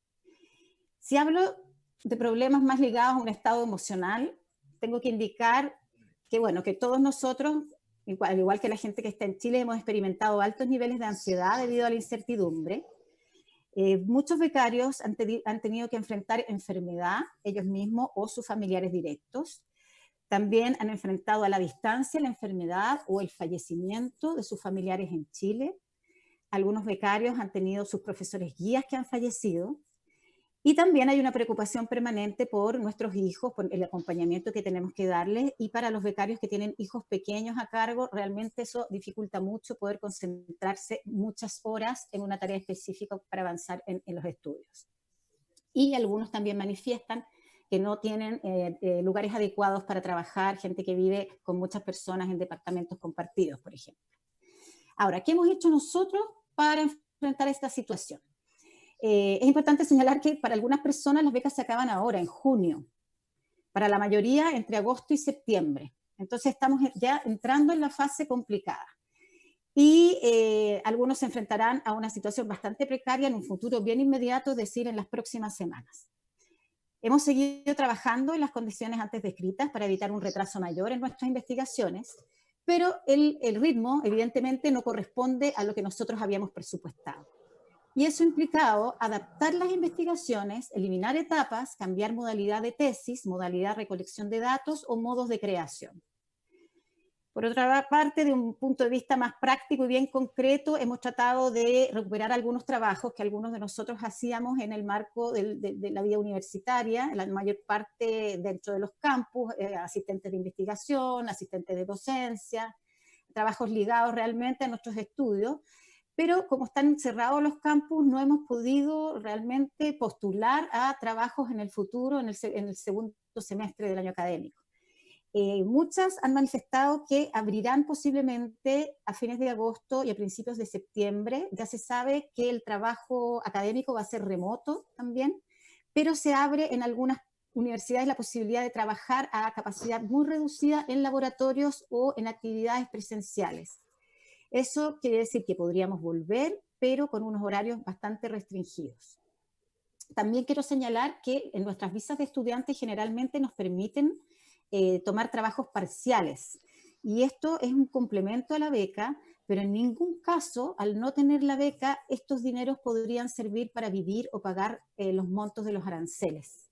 Si hablo de problemas más ligados a un estado emocional, tengo que indicar que, bueno, que todos nosotros, al igual que la gente que está en Chile, hemos experimentado altos niveles de ansiedad debido a la incertidumbre. Muchos becarios han tenido que enfrentar enfermedad ellos mismos o sus familiares directos. También han enfrentado a la distancia la enfermedad o el fallecimiento de sus familiares en Chile. Algunos becarios han tenido sus profesores guías que han fallecido. Y también hay una preocupación permanente por nuestros hijos, por el acompañamiento que tenemos que darles, y para los becarios que tienen hijos pequeños a cargo, realmente eso dificulta mucho poder concentrarse muchas horas en una tarea específica para avanzar en los estudios. Y algunos también manifiestan que no tienen lugares adecuados para trabajar, gente que vive con muchas personas en departamentos compartidos, por ejemplo. Ahora, ¿qué hemos hecho nosotros para enfrentar esta situación? Es importante señalar que para algunas personas las becas se acaban ahora, en junio. Para la mayoría, entre agosto y septiembre. Entonces estamos ya entrando en la fase complicada. Y algunos se enfrentarán a una situación bastante precaria en un futuro bien inmediato, es decir, en las próximas semanas. Hemos seguido trabajando en las condiciones antes descritas para evitar un retraso mayor en nuestras investigaciones, pero el ritmo, evidentemente, no corresponde a lo que nosotros habíamos presupuestado. Y eso ha implicado adaptar las investigaciones, eliminar etapas, cambiar modalidad de tesis, modalidad de recolección de datos o modos de creación. Por otra parte, de un punto de vista más práctico y bien concreto, hemos tratado de recuperar algunos trabajos que algunos de nosotros hacíamos en el marco de la vida universitaria, la mayor parte dentro de los campus, asistentes de investigación, asistentes de docencia, trabajos ligados realmente a nuestros estudios. Pero como están cerrados los campus, no hemos podido realmente postular a trabajos en el futuro, en el segundo semestre del año académico. Muchas han manifestado que abrirán posiblemente a fines de agosto y a principios de septiembre. Ya se sabe que el trabajo académico va a ser remoto también, pero se abre en algunas universidades la posibilidad de trabajar a capacidad muy reducida en laboratorios o en actividades presenciales. Eso quiere decir que podríamos volver, pero con unos horarios bastante restringidos. También quiero señalar que en nuestras visas de estudiantes generalmente nos permiten tomar trabajos parciales. Y esto es un complemento a la beca, pero en ningún caso, al no tener la beca, estos dineros podrían servir para vivir o pagar los montos de los aranceles.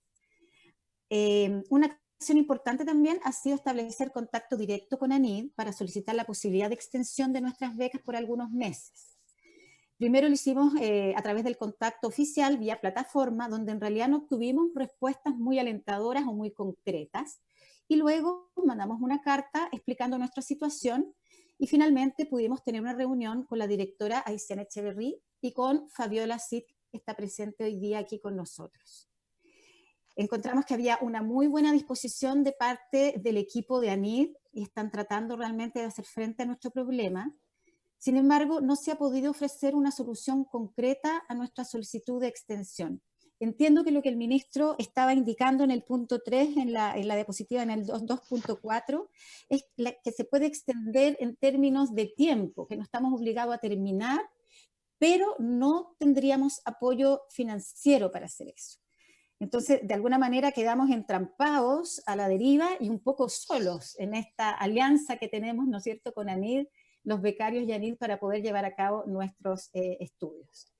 Una acción importante también ha sido establecer contacto directo con ANID para solicitar la posibilidad de extensión de nuestras becas por algunos meses. Primero lo hicimos a través del contacto oficial vía plataforma, donde en realidad no obtuvimos respuestas muy alentadoras o muy concretas, y luego mandamos una carta explicando nuestra situación y finalmente pudimos tener una reunión con la directora Aysén Echeverry y con Fabiola Cid, que está presente hoy día aquí con nosotros. Encontramos que había una muy buena disposición de parte del equipo de ANID y están tratando realmente de hacer frente a nuestro problema. Sin embargo, no se ha podido ofrecer una solución concreta a nuestra solicitud de extensión. Entiendo que lo que el ministro estaba indicando en el punto 3, en la diapositiva en el 2.4, es que se puede extender en términos de tiempo, que no estamos obligados a terminar, pero no tendríamos apoyo financiero para hacer eso. Entonces, de alguna manera quedamos entrampados a la deriva y un poco solos en esta alianza que tenemos, ¿no es cierto?, con ANID, los becarios y ANID, para poder llevar a cabo nuestros estudios.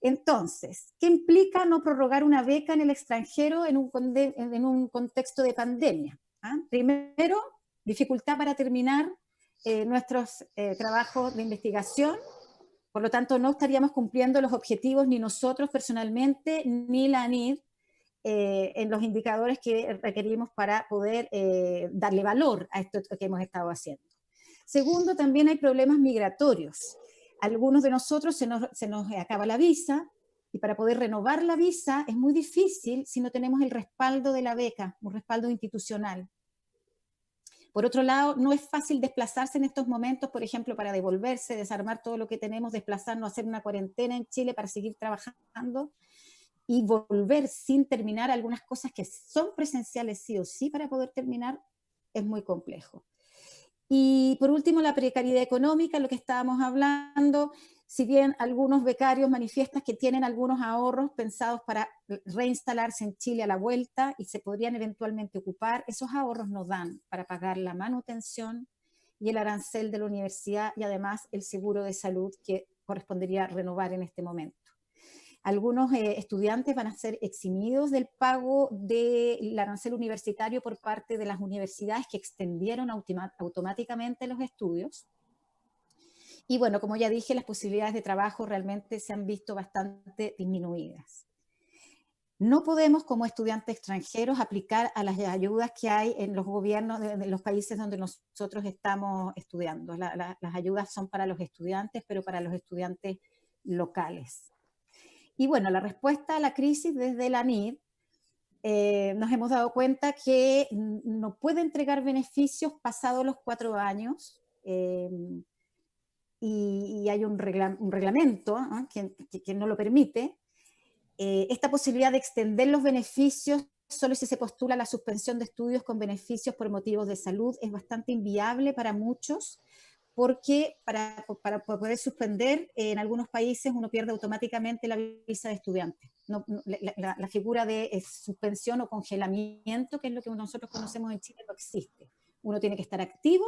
Entonces, ¿qué implica no prorrogar una beca en el extranjero en un contexto de pandemia? Primero, dificultad para terminar nuestros trabajos de investigación. Por lo tanto, no estaríamos cumpliendo los objetivos ni nosotros personalmente, ni la ANID, en los indicadores que requerimos para poder darle valor a esto que hemos estado haciendo. Segundo, también hay problemas migratorios. Algunos de nosotros se nos acaba la visa, y para poder renovar la visa es muy difícil si no tenemos el respaldo de la beca, un respaldo institucional. Por otro lado, no es fácil desplazarse en estos momentos, por ejemplo, para devolverse, desarmar todo lo que tenemos, desplazarnos, hacer una cuarentena en Chile para seguir trabajando y volver sin terminar algunas cosas que son presenciales sí o sí para poder terminar, es muy complejo. Y por último, la precariedad económica, lo que estábamos hablando. Si bien algunos becarios manifiestan que tienen algunos ahorros pensados para reinstalarse en Chile a la vuelta y se podrían eventualmente ocupar, esos ahorros no dan para pagar la manutención y el arancel de la universidad y además el seguro de salud que correspondería renovar en este momento. Algunos estudiantes van a ser eximidos del pago del arancel universitario por parte de las universidades que extendieron automáticamente los estudios. Y bueno, como ya dije, las posibilidades de trabajo realmente se han visto bastante disminuidas. No podemos, como estudiantes extranjeros, aplicar a las ayudas que hay en los gobiernos de los países donde nosotros estamos estudiando. Las ayudas son para los estudiantes, pero para los estudiantes locales. Y bueno, la respuesta a la crisis desde la ANID, nos hemos dado cuenta que no puede entregar beneficios pasados los 4 años, y hay un reglamento que no lo permite. Esta posibilidad de extender los beneficios solo si se postula la suspensión de estudios con beneficios por motivos de salud es bastante inviable para muchos, porque para poder suspender, en algunos países uno pierde automáticamente la visa de estudiante. La figura de suspensión o congelamiento, que es lo que nosotros conocemos en Chile, no existe. Uno tiene que estar activo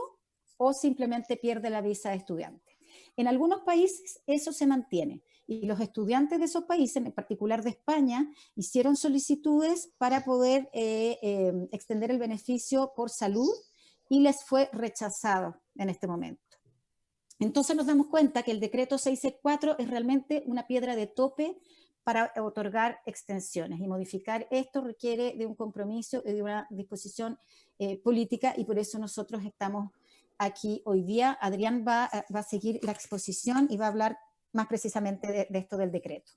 o simplemente pierde la visa de estudiante. En algunos países eso se mantiene, y los estudiantes de esos países, en particular de España, hicieron solicitudes para poder extender el beneficio por salud y les fue rechazado en este momento. Entonces nos damos cuenta que el decreto 664 es realmente una piedra de tope para otorgar extensiones, y modificar esto requiere de un compromiso y de una disposición política, y por eso nosotros estamos aquí hoy día. Adrián va a seguir la exposición y va a hablar más precisamente de esto del decreto.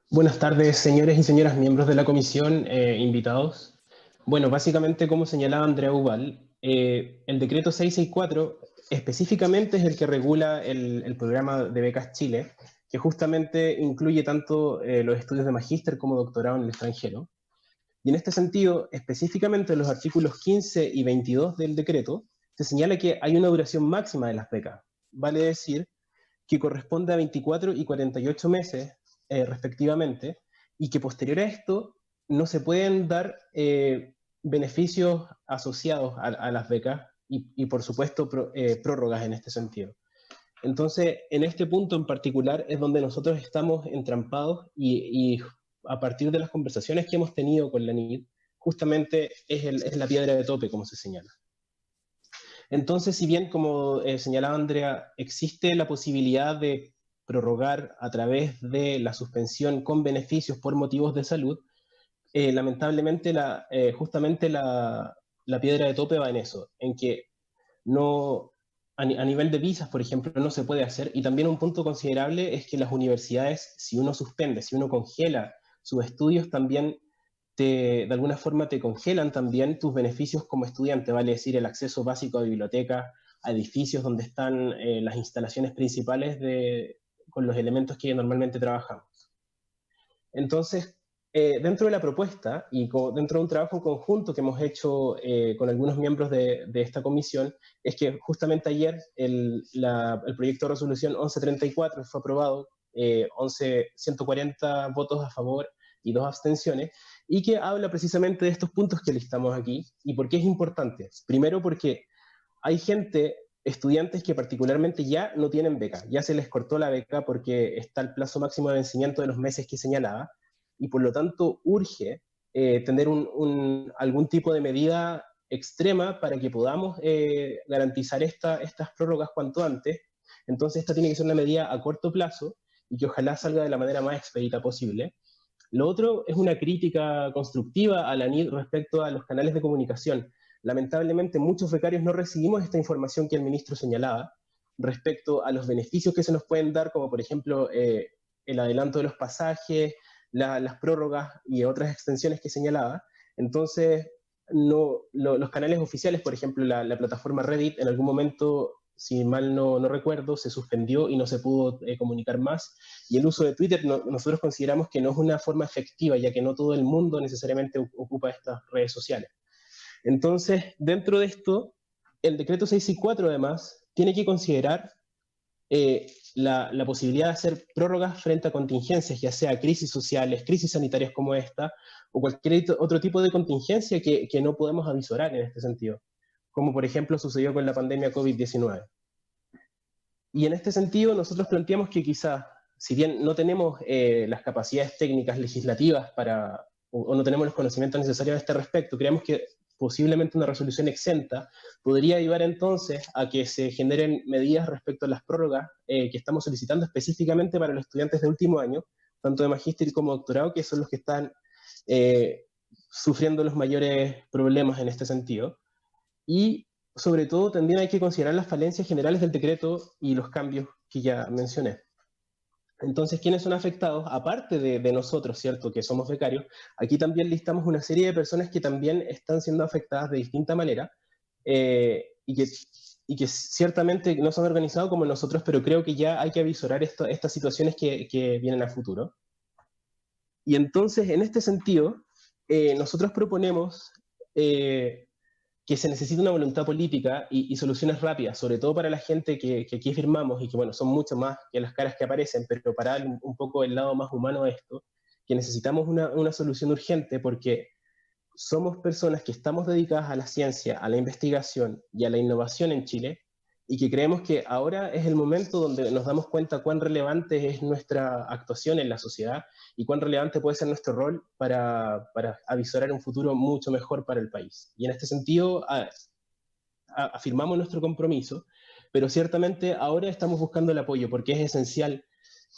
Buenas tardes, señores y señoras miembros de la comisión, invitados. Bueno, básicamente, como señalaba Andrea Ubal, el decreto 664 específicamente es el que regula el programa de becas Chile, que justamente incluye tanto los estudios de magíster como doctorado en el extranjero. Y en este sentido, específicamente en los artículos 15 y 22 del decreto, se señala que hay una duración máxima de las becas. Vale decir que corresponde a 24 y 48 meses respectivamente, y que posterior a esto no se pueden dar beneficios asociados a las becas y por supuesto prórrogas en este sentido. Entonces, en este punto en particular es donde nosotros estamos entrampados, y a partir de las conversaciones que hemos tenido con la ANID, justamente es la piedra de tope, como se señala. Entonces, si bien, como señalaba Andrea, existe la posibilidad de prorrogar a través de la suspensión con beneficios por motivos de salud, lamentablemente justamente la piedra de tope va en eso, en que no, a nivel de visas, por ejemplo, no se puede hacer. Y también un punto considerable es que las universidades, si uno suspende, si uno congela sus estudios, también de alguna forma te congelan también tus beneficios como estudiante, vale decir el acceso básico a bibliotecas, a edificios donde están las instalaciones principales con los elementos que normalmente trabajamos. Entonces, dentro de la propuesta y dentro de un trabajo en conjunto que hemos hecho con algunos miembros de esta comisión, es que justamente ayer el proyecto de resolución 1134 fue aprobado, 140 votos a favor y 2 abstenciones, y que habla precisamente de estos puntos que listamos aquí. ¿Y por qué es importante? Primero porque hay estudiantes que particularmente ya no tienen beca, ya se les cortó la beca porque está el plazo máximo de vencimiento de los meses que señalaba, y por lo tanto urge tener algún tipo de medida extrema para que podamos garantizar estas prórrogas cuanto antes. Entonces esta tiene que ser una medida a corto plazo y que ojalá salga de la manera más expedita posible. Lo otro es una crítica constructiva a la ANID respecto a los canales de comunicación. Lamentablemente muchos becarios no recibimos esta información que el ministro señalaba respecto a los beneficios que se nos pueden dar, como por ejemplo el adelanto de los pasajes, las prórrogas y otras extensiones que señalaba. Entonces, los canales oficiales, por ejemplo, la plataforma Reddit, en algún momento, si mal no recuerdo, se suspendió y no se pudo comunicar más. Y el uso de Twitter, nosotros consideramos que no es una forma efectiva, ya que no todo el mundo necesariamente ocupa estas redes sociales. Entonces, dentro de esto, el decreto 664, además, tiene que considerar la posibilidad de hacer prórrogas frente a contingencias, ya sea crisis sociales, crisis sanitarias como esta, o cualquier otro tipo de contingencia que no podemos avisorar en este sentido, como por ejemplo sucedió con la pandemia COVID-19. Y en este sentido nosotros planteamos que quizás, si bien no tenemos las capacidades técnicas legislativas o no tenemos los conocimientos necesarios a este respecto, creemos que posiblemente una resolución exenta podría ayudar entonces a que se generen medidas respecto a las prórrogas que estamos solicitando específicamente para los estudiantes de último año, tanto de magíster como doctorado, que son los que están sufriendo los mayores problemas en este sentido. Y sobre todo también hay que considerar las falencias generales del decreto y los cambios que ya mencioné. Entonces, ¿quiénes son afectados? Aparte de nosotros, ¿cierto?, que somos becarios, aquí también listamos una serie de personas que también están siendo afectadas de distinta manera y que ciertamente no son organizados como nosotros, pero creo que ya hay que avisorar estas situaciones que vienen a futuro. Y entonces, en este sentido, nosotros proponemos que se necesita una voluntad política y soluciones rápidas, sobre todo para la gente que aquí firmamos y que, bueno, son mucho más que las caras que aparecen, pero para dar un poco el lado más humano de esto, que necesitamos una solución urgente porque somos personas que estamos dedicadas a la ciencia, a la investigación y a la innovación en Chile, y que creemos que ahora es el momento donde nos damos cuenta cuán relevante es nuestra actuación en la sociedad y cuán relevante puede ser nuestro rol para avisorar un futuro mucho mejor para el país. Y en este sentido afirmamos nuestro compromiso, pero ciertamente ahora estamos buscando el apoyo porque es esencial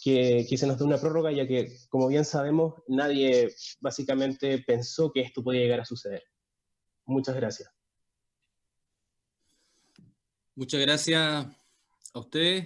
que se nos dé una prórroga, ya que, como bien sabemos, nadie básicamente pensó que esto podía llegar a suceder. Muchas gracias. Muchas gracias a ustedes.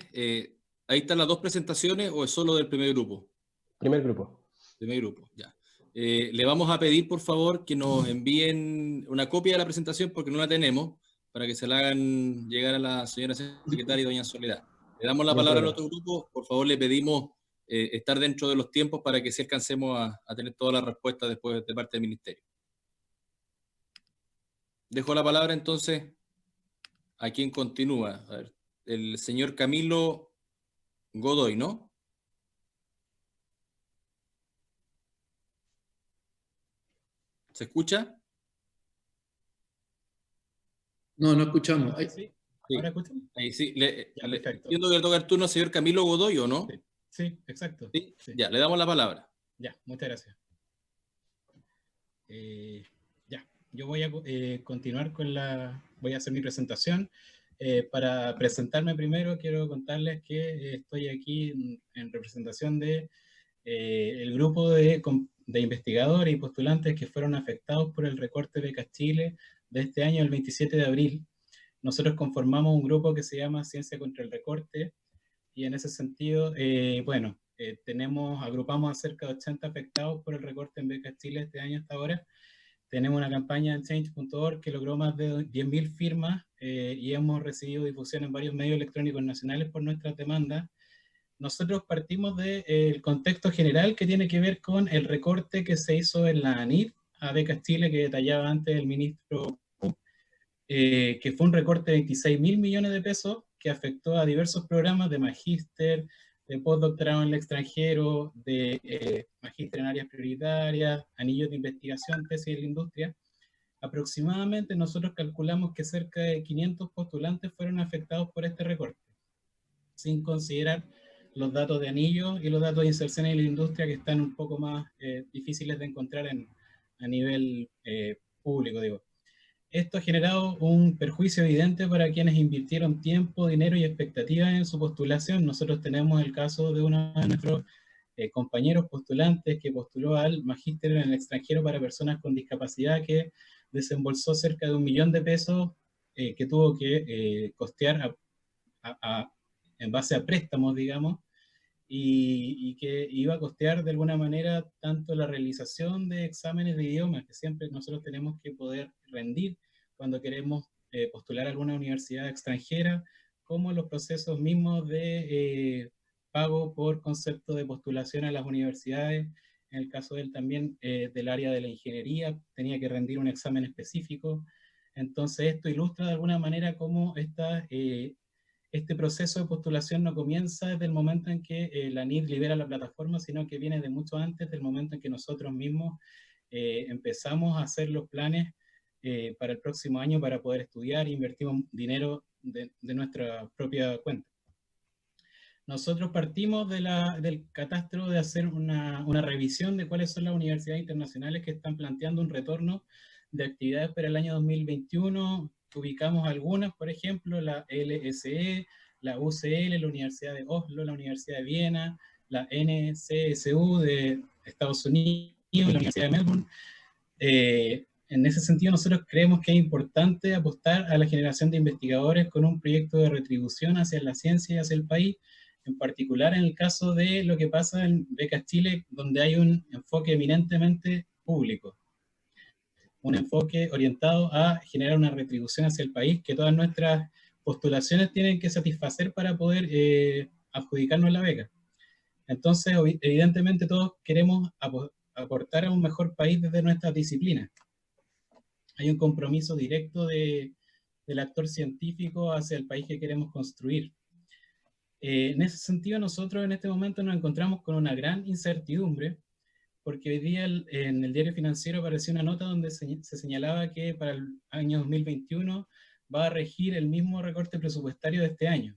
¿Ahí están las dos presentaciones o es solo del primer grupo? Primer grupo. Primer grupo, ya. Le vamos a pedir, por favor, que nos envíen una copia de la presentación porque no la tenemos, para que se la hagan llegar a la señora secretaria, doña Soledad. Le damos la palabra al otro grupo. Por favor, le pedimos estar dentro de los tiempos para que sí alcancemos a tener todas las respuestas después de parte del ministerio. Dejo la palabra entonces a quien continúa. A ver, el señor Camilo Godoy, ¿no? ¿Se escucha? No, no escuchamos. Ahí sí. ¿Ahora escuchan? Ahí sí. Entiendo que le toca el turno al señor Camilo Godoy, ¿o no? Sí, exacto. ¿Sí? Sí. Ya, le damos la palabra. Ya, muchas gracias. Yo voy a continuar voy a hacer mi presentación. Para presentarme primero, quiero contarles que estoy aquí en representación de el grupo de investigadores y postulantes que fueron afectados por el recorte de Becas Chile de este año, el 27 de abril. Nosotros conformamos un grupo que se llama Ciencia contra el Recorte, y en ese sentido, agrupamos a cerca de 80 afectados por el recorte en Becas Chile este año hasta ahora. Tenemos una campaña en change.org que logró más de 10.000 firmas y hemos recibido difusión en varios medios electrónicos nacionales por nuestras demandas. nosotros partimos del contexto general que tiene que ver con el recorte que se hizo en la ANID a Becas Chile, que detallaba antes el ministro, que fue un recorte de 26.000 millones de pesos que afectó a diversos programas de magíster, de postdoctorado en el extranjero, de magíster en áreas prioritarias, anillos de investigación, tesis de la industria. Aproximadamente nosotros calculamos que cerca de 500 postulantes fueron afectados por este recorte, sin considerar los datos de anillos y los datos de inserción en la industria, que están un poco más difíciles de encontrar a nivel público, digo. Esto ha generado un perjuicio evidente para quienes invirtieron tiempo, dinero y expectativas en su postulación. Nosotros tenemos el caso de uno de nuestros compañeros postulantes que postuló al magíster en el extranjero para personas con discapacidad, que desembolsó cerca de 1 millón de pesos que tuvo que costear en base a préstamos, digamos, y que iba a costear de alguna manera tanto la realización de exámenes de idiomas que siempre nosotros tenemos que poder rendir cuando queremos postular a alguna universidad extranjera, como los procesos mismos de pago por concepto de postulación a las universidades. En el caso de él también del área de la ingeniería, tenía que rendir un examen específico. Entonces esto ilustra de alguna manera cómo este proceso de postulación no comienza desde el momento en que la NID libera la plataforma, sino que viene de mucho antes, del momento en que nosotros mismos empezamos a hacer los planes para el próximo año para poder estudiar e invertimos dinero de nuestra propia cuenta. Nosotros partimos del catastro de hacer una revisión de cuáles son las universidades internacionales que están planteando un retorno de actividades para el año 2021. Ubicamos algunas, por ejemplo, la LSE, la UCL, la Universidad de Oslo, la Universidad de Viena, la NCSU de Estados Unidos, la Universidad de Melbourne. En ese sentido, nosotros creemos que es importante apostar a la generación de investigadores con un proyecto de retribución hacia la ciencia y hacia el país, en particular en el caso de lo que pasa en Becas Chile, donde hay un enfoque eminentemente público. Un enfoque orientado a generar una retribución hacia el país que todas nuestras postulaciones tienen que satisfacer para poder adjudicarnos la beca. Entonces, evidentemente todos queremos aportar a un mejor país desde nuestras disciplinas. Hay un compromiso directo del actor científico hacia el país que queremos construir. En ese sentido, nosotros en este momento nos encontramos con una gran incertidumbre, porque hoy día en el Diario Financiero apareció una nota donde se señalaba que para el año 2021 va a regir el mismo recorte presupuestario de este año,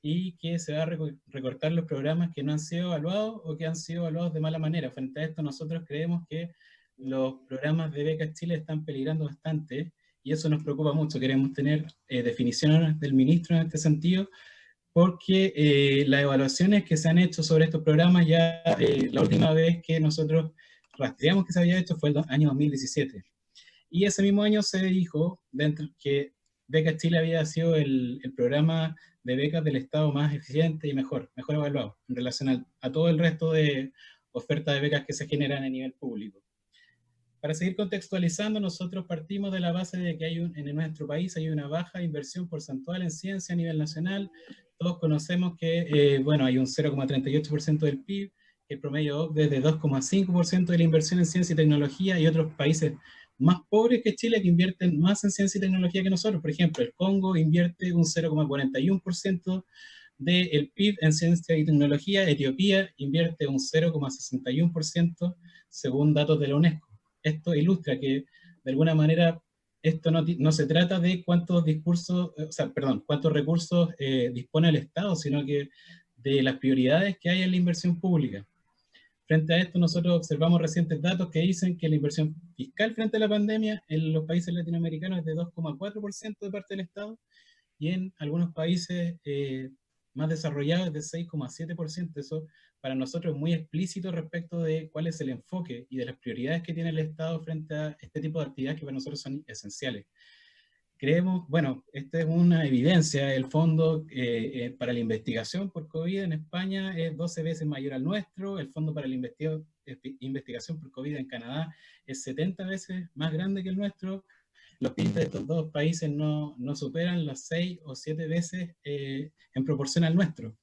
y que se va a recortar los programas que no han sido evaluados o que han sido evaluados de mala manera. Frente a esto, nosotros creemos que los programas de Becas Chile están peligrando bastante, y eso nos preocupa mucho. Queremos tener definiciones del ministro en este sentido, porque las evaluaciones que se han hecho sobre estos programas, ya la última vez que nosotros rastreamos que se había hecho fue el año 2017. Y ese mismo año se dijo que Becas Chile había sido el programa de becas del Estado más eficiente y mejor evaluado en relación a todo el resto de ofertas de becas que se generan a nivel público. Para seguir contextualizando, nosotros partimos de la base de que en nuestro país hay una baja inversión porcentual en ciencia a nivel nacional. Todos conocemos que bueno, hay un 0,38% del PIB, que el promedio desde 2,5% de la inversión en ciencia y tecnología, y otros países más pobres que Chile que invierten más en ciencia y tecnología que nosotros. Por ejemplo, el Congo invierte un 0,41% del PIB en ciencia y tecnología. Etiopía invierte un 0,61% según datos de la UNESCO. Esto ilustra que, de alguna manera, esto no se trata de cuántos recursos dispone el Estado, sino que de las prioridades que hay en la inversión pública. Frente a esto, nosotros observamos recientes datos que dicen que la inversión fiscal frente a la pandemia en los países latinoamericanos es de 2,4% de parte del Estado, y en algunos países más desarrollados es de 6,7%. Eso para nosotros es muy explícito respecto de cuál es el enfoque y de las prioridades que tiene el Estado frente a este tipo de actividades que para nosotros son esenciales. Creemos, bueno, esta es una evidencia, el fondo para la investigación por COVID en España es 12 veces mayor al nuestro, el fondo para la investigación por COVID en Canadá es 70 veces más grande que el nuestro, los PIB de estos dos países no superan las 6 o 7 veces en proporción al nuestro.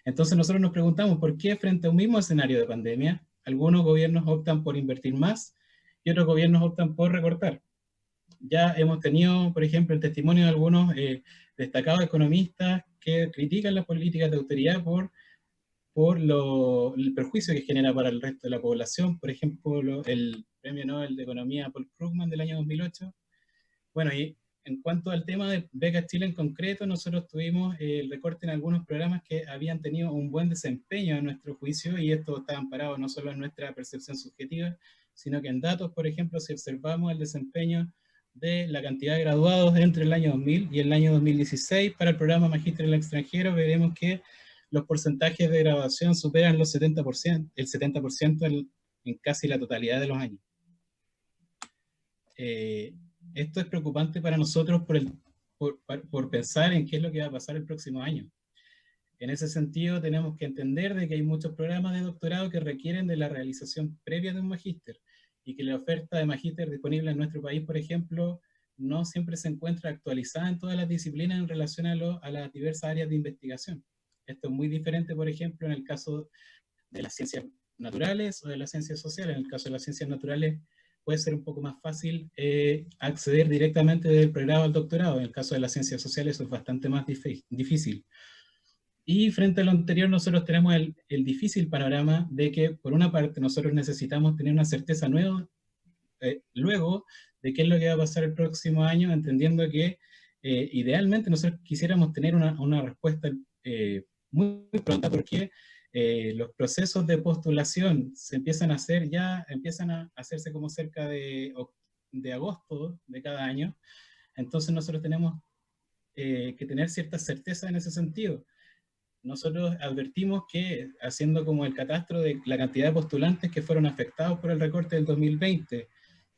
Entonces nosotros nos preguntamos por qué frente a un mismo escenario de pandemia, algunos gobiernos optan por invertir más y otros gobiernos optan por recortar. Ya hemos tenido, por ejemplo, el testimonio de algunos destacados economistas que critican las políticas de austeridad por el perjuicio que genera para el resto de la población. Por ejemplo, el Premio Nobel de Economía Paul Krugman del año 2008. Bueno, y en cuanto al tema de Becas Chile en concreto, nosotros tuvimos el recorte en algunos programas que habían tenido un buen desempeño a nuestro juicio, y esto está amparado no solo en nuestra percepción subjetiva, sino que en datos. Por ejemplo, si observamos el desempeño de la cantidad de graduados entre el año 2000 y el año 2016 para el programa Magíster en el extranjero, veremos que los porcentajes de graduación superan los 70%, el 70% en casi la totalidad de los años. Esto es preocupante para nosotros por pensar en qué es lo que va a pasar el próximo año. En ese sentido, tenemos que entender de que hay muchos programas de doctorado que requieren de la realización previa de un magíster, y que la oferta de magíster disponible en nuestro país, por ejemplo, no siempre se encuentra actualizada en todas las disciplinas en relación a las diversas áreas de investigación. Esto es muy diferente, por ejemplo, en el caso de las ciencias naturales o de las ciencias sociales. En el caso de las ciencias naturales puede ser un poco más fácil acceder directamente del pregrado al doctorado. En el caso de las ciencias sociales eso es bastante más difícil. Y frente a lo anterior, nosotros tenemos el difícil panorama de que, por una parte, nosotros necesitamos tener una certeza nueva, luego, de qué es lo que va a pasar el próximo año, entendiendo que idealmente nosotros quisiéramos tener una respuesta muy pronta, porque los procesos de postulación se empiezan a hacer, ya empiezan a hacerse como cerca de agosto de cada año. Entonces nosotros tenemos que tener cierta certeza en ese sentido. Nosotros advertimos que, haciendo como el catastro de la cantidad de postulantes que fueron afectados por el recorte del 2020,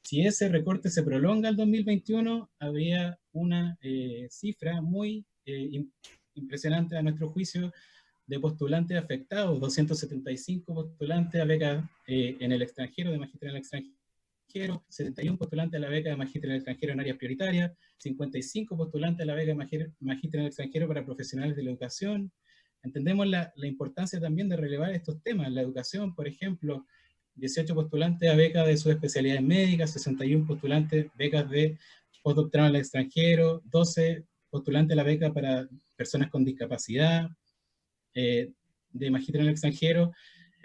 si ese recorte se prolonga al 2021, habría una cifra muy impresionante a nuestro juicio de postulantes afectados: 275 postulantes a beca en el extranjero, de magíster en el extranjero, 71 postulantes a la beca de magíster en el extranjero en áreas prioritarias, 55 postulantes a la beca de magíster en el extranjero para profesionales de la educación. Entendemos la importancia también de relevar estos temas. La educación, por ejemplo, 18 postulantes a becas de subespecialidades médicas, 61 postulantes becas de postdoctorado en el extranjero, 12 postulantes a la beca para personas con discapacidad, de magíster en el extranjero.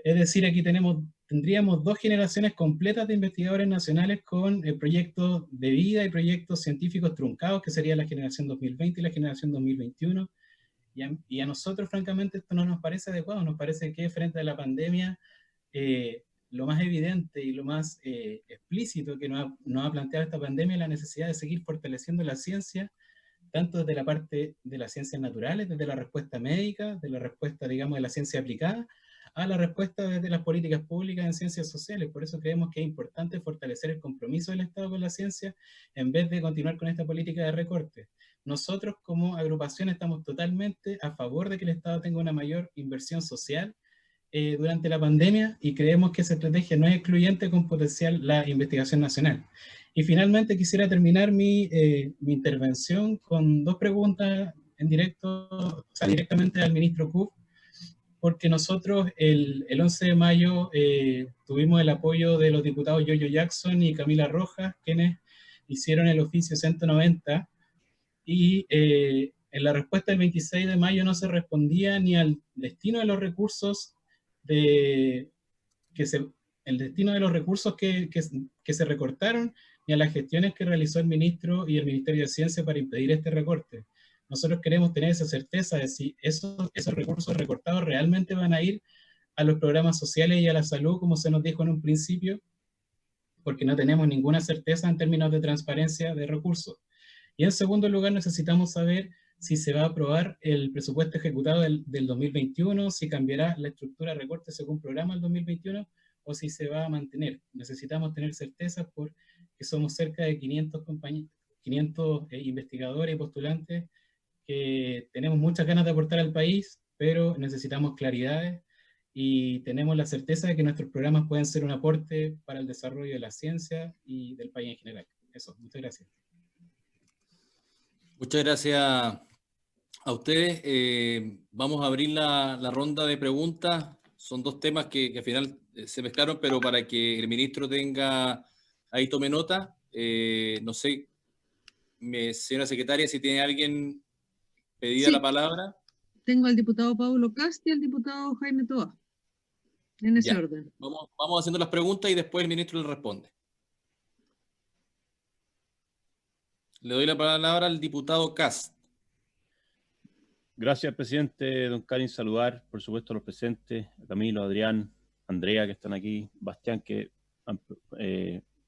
Es decir, aquí tendríamos 2 generaciones completas de investigadores nacionales con proyectos de vida y proyectos científicos truncados, que sería la generación 2020 y la generación 2021. Y a nosotros, francamente, esto no nos parece adecuado. Nos parece que frente a la pandemia, lo más evidente y lo más explícito que nos ha planteado esta pandemia es la necesidad de seguir fortaleciendo la ciencia, tanto desde la parte de las ciencias naturales, desde la respuesta médica, de la respuesta, digamos, de la ciencia aplicada, a la respuesta desde las políticas públicas en ciencias sociales. Por eso creemos que es importante fortalecer el compromiso del Estado con la ciencia, en vez de continuar con esta política de recorte. Nosotros, como agrupación, estamos totalmente a favor de que el Estado tenga una mayor inversión social durante la pandemia, y creemos que esa estrategia no es excluyente con potencial la investigación nacional. Y finalmente quisiera terminar mi intervención con 2 preguntas en directo, o sea, directamente al ministro Cook, porque nosotros el 11 de mayo tuvimos el apoyo de los diputados Yoyo Jackson y Camila Rojas, quienes hicieron el oficio 190, y en la respuesta del 26 de mayo no se respondía ni al destino de los recursos que se recortaron, ni a las gestiones que realizó el ministro y el Ministerio de Ciencia para impedir este recorte. Nosotros queremos tener esa certeza de si esos recursos recortados realmente van a ir a los programas sociales y a la salud, como se nos dijo en un principio, porque no tenemos ninguna certeza en términos de transparencia de recursos. Y en segundo lugar, necesitamos saber si se va a aprobar el presupuesto ejecutado del 2021, si cambiará la estructura de recorte según programa del 2021, o si se va a mantener. Necesitamos tener certezas porque somos cerca de 500 investigadores y postulantes que tenemos muchas ganas de aportar al país, pero necesitamos claridades, y tenemos la certeza de que nuestros programas pueden ser un aporte para el desarrollo de la ciencia y del país en general. Eso, muchas gracias. Muchas gracias a ustedes. Vamos a abrir la ronda de preguntas. Son dos temas que al final se mezclaron, pero para que el ministro tenga, ahí tome nota. No sé, señora secretaria, si tiene alguien pedida Sí. la palabra. Tengo al diputado Pablo Cast y al diputado Jaime Toa, en ese orden. Vamos haciendo las preguntas y después el ministro le responde. Le doy la palabra al diputado Cast. Gracias, presidente. Don Karin, saludar, por supuesto, a los presentes, a Camilo, Adrián, Andrea, que están aquí, Bastián, que han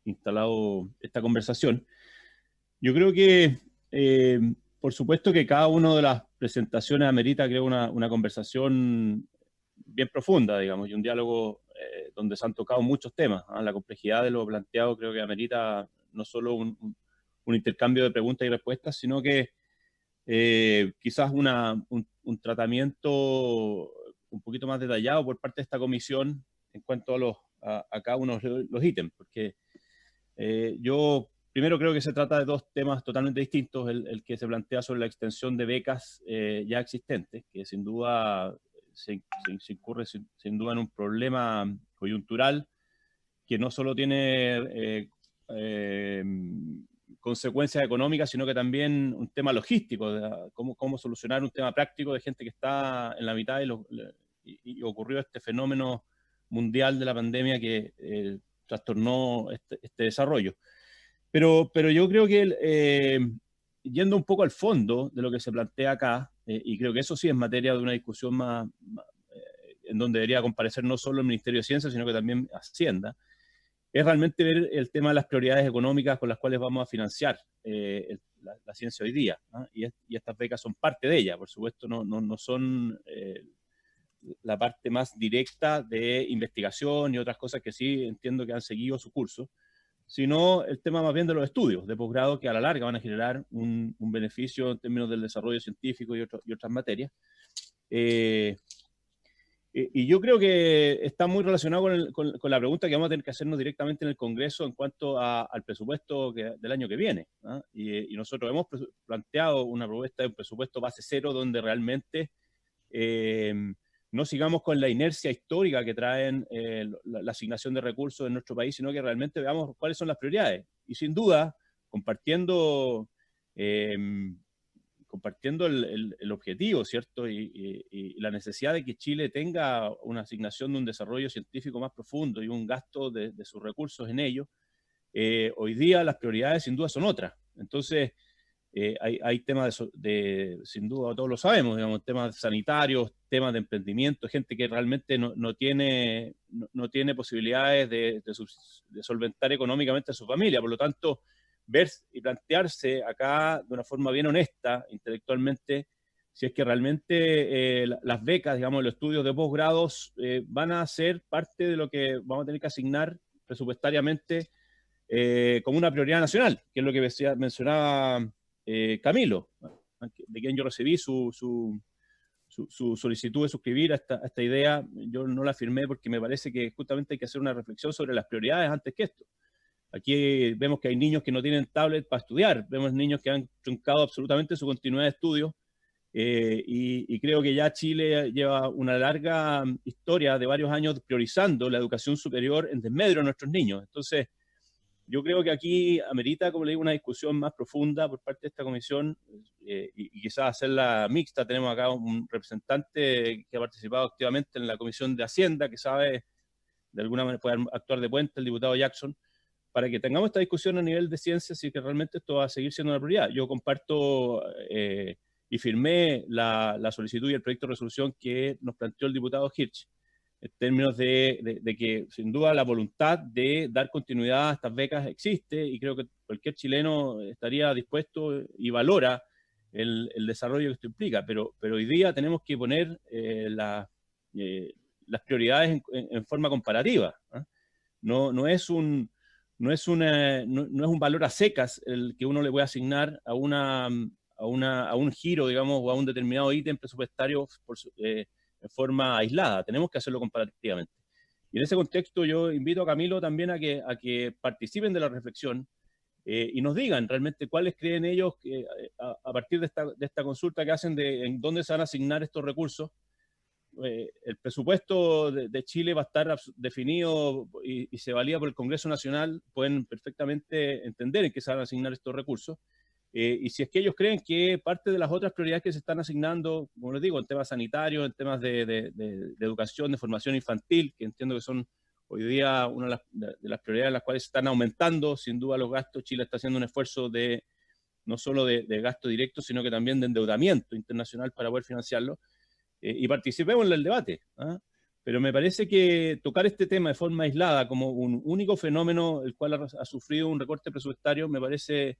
instalado esta conversación. Yo creo que, por supuesto, que cada una de las presentaciones amerita, creo, una conversación bien profunda, digamos, y un diálogo donde se han tocado muchos temas. La complejidad de lo planteado creo que amerita no solo un intercambio de preguntas y respuestas, sino que quizás un tratamiento un poquito más detallado por parte de esta comisión en cuanto a cada uno de los ítems, porque yo primero creo que se trata de dos temas totalmente distintos, el que se plantea sobre la extensión de becas ya existentes, que sin duda se incurre sin duda en un problema coyuntural que no solo tiene consecuencias económicas, sino que también un tema logístico, de cómo solucionar un tema práctico de gente que está en la mitad y ocurrió este fenómeno mundial de la pandemia que trastornó este desarrollo. Pero yo creo que yendo un poco al fondo de lo que se plantea acá, y creo que eso sí es materia de una discusión más en donde debería comparecer no solo el Ministerio de Ciencia, sino que también Hacienda, es realmente ver el tema de las prioridades económicas con las cuales vamos a financiar la ciencia hoy día, ¿no? Y estas becas son parte de ella, por supuesto, no son la parte más directa de investigación y otras cosas que sí entiendo que han seguido su curso, sino el tema más bien de los estudios de posgrado que a la larga van a generar un beneficio en términos del desarrollo científico y otras materias. Y yo creo que está muy relacionado con la pregunta que vamos a tener que hacernos directamente en el Congreso en cuanto al presupuesto del año que viene, ¿no? Y nosotros hemos planteado una propuesta de un presupuesto base cero donde realmente no sigamos con la inercia histórica que traen la asignación de recursos en nuestro país, sino que realmente veamos cuáles son las prioridades. Y sin duda, compartiendo el objetivo, ¿cierto? Y la necesidad de que Chile tenga una asignación de un desarrollo científico más profundo y un gasto de sus recursos en ello, hoy día las prioridades sin duda son otras. Entonces, hay temas sin duda, todos lo sabemos, digamos, temas sanitarios, temas de emprendimiento, gente que realmente no tiene posibilidades de solventar económicamente a su familia. Por lo tanto, ver y plantearse acá de una forma bien honesta, intelectualmente, si es que realmente las becas, digamos, los estudios de posgrados van a ser parte de lo que vamos a tener que asignar presupuestariamente como una prioridad nacional, que es lo que mencionaba Camilo, de quien yo recibí su solicitud de suscribir a esta idea. Yo no la firmé porque me parece que justamente hay que hacer una reflexión sobre las prioridades antes que esto. Aquí vemos que hay niños que no tienen tablet para estudiar, vemos niños que han truncado absolutamente su continuidad de estudio, y creo que ya Chile lleva una larga historia de varios años priorizando la educación superior en desmedro de nuestros niños. Entonces, yo creo que aquí amerita, como le digo, una discusión más profunda por parte de esta comisión, y quizás hacerla mixta. Tenemos acá un representante que ha participado activamente en la Comisión de Hacienda, que sabe, de alguna manera puede actuar de puente, el diputado Jackson, para que tengamos esta discusión a nivel de ciencia, si que realmente esto va a seguir siendo una prioridad. Yo comparto y firmé la solicitud y el proyecto de resolución que nos planteó el diputado Hirsch, en términos de que sin duda la voluntad de dar continuidad a estas becas existe, y creo que cualquier chileno estaría dispuesto y valora el desarrollo que esto implica, pero hoy día tenemos que poner las prioridades en forma comparativa, ¿eh? No es un valor a secas el que uno le puede asignar a un giro, digamos, o a un determinado ítem presupuestario en forma aislada. Tenemos que hacerlo comparativamente. Y en ese contexto yo invito a Camilo también a que participen de la reflexión y nos digan realmente cuáles creen ellos que a partir de esta consulta que hacen de en dónde se van a asignar estos recursos. El presupuesto de Chile va a estar definido y se valida por el Congreso Nacional. Pueden perfectamente entender en qué se van a asignar estos recursos. Y si es que ellos creen que parte de las otras prioridades que se están asignando, como les digo, en temas sanitarios, en temas de educación, de formación infantil, que entiendo que son hoy día una de las prioridades en las cuales se están aumentando sin duda los gastos. Chile está haciendo un esfuerzo no solo de gasto directo, sino que también de endeudamiento internacional para poder financiarlo. Y participemos en el debate, ¿eh? Pero me parece que tocar este tema de forma aislada como un único fenómeno el cual ha sufrido un recorte presupuestario me parece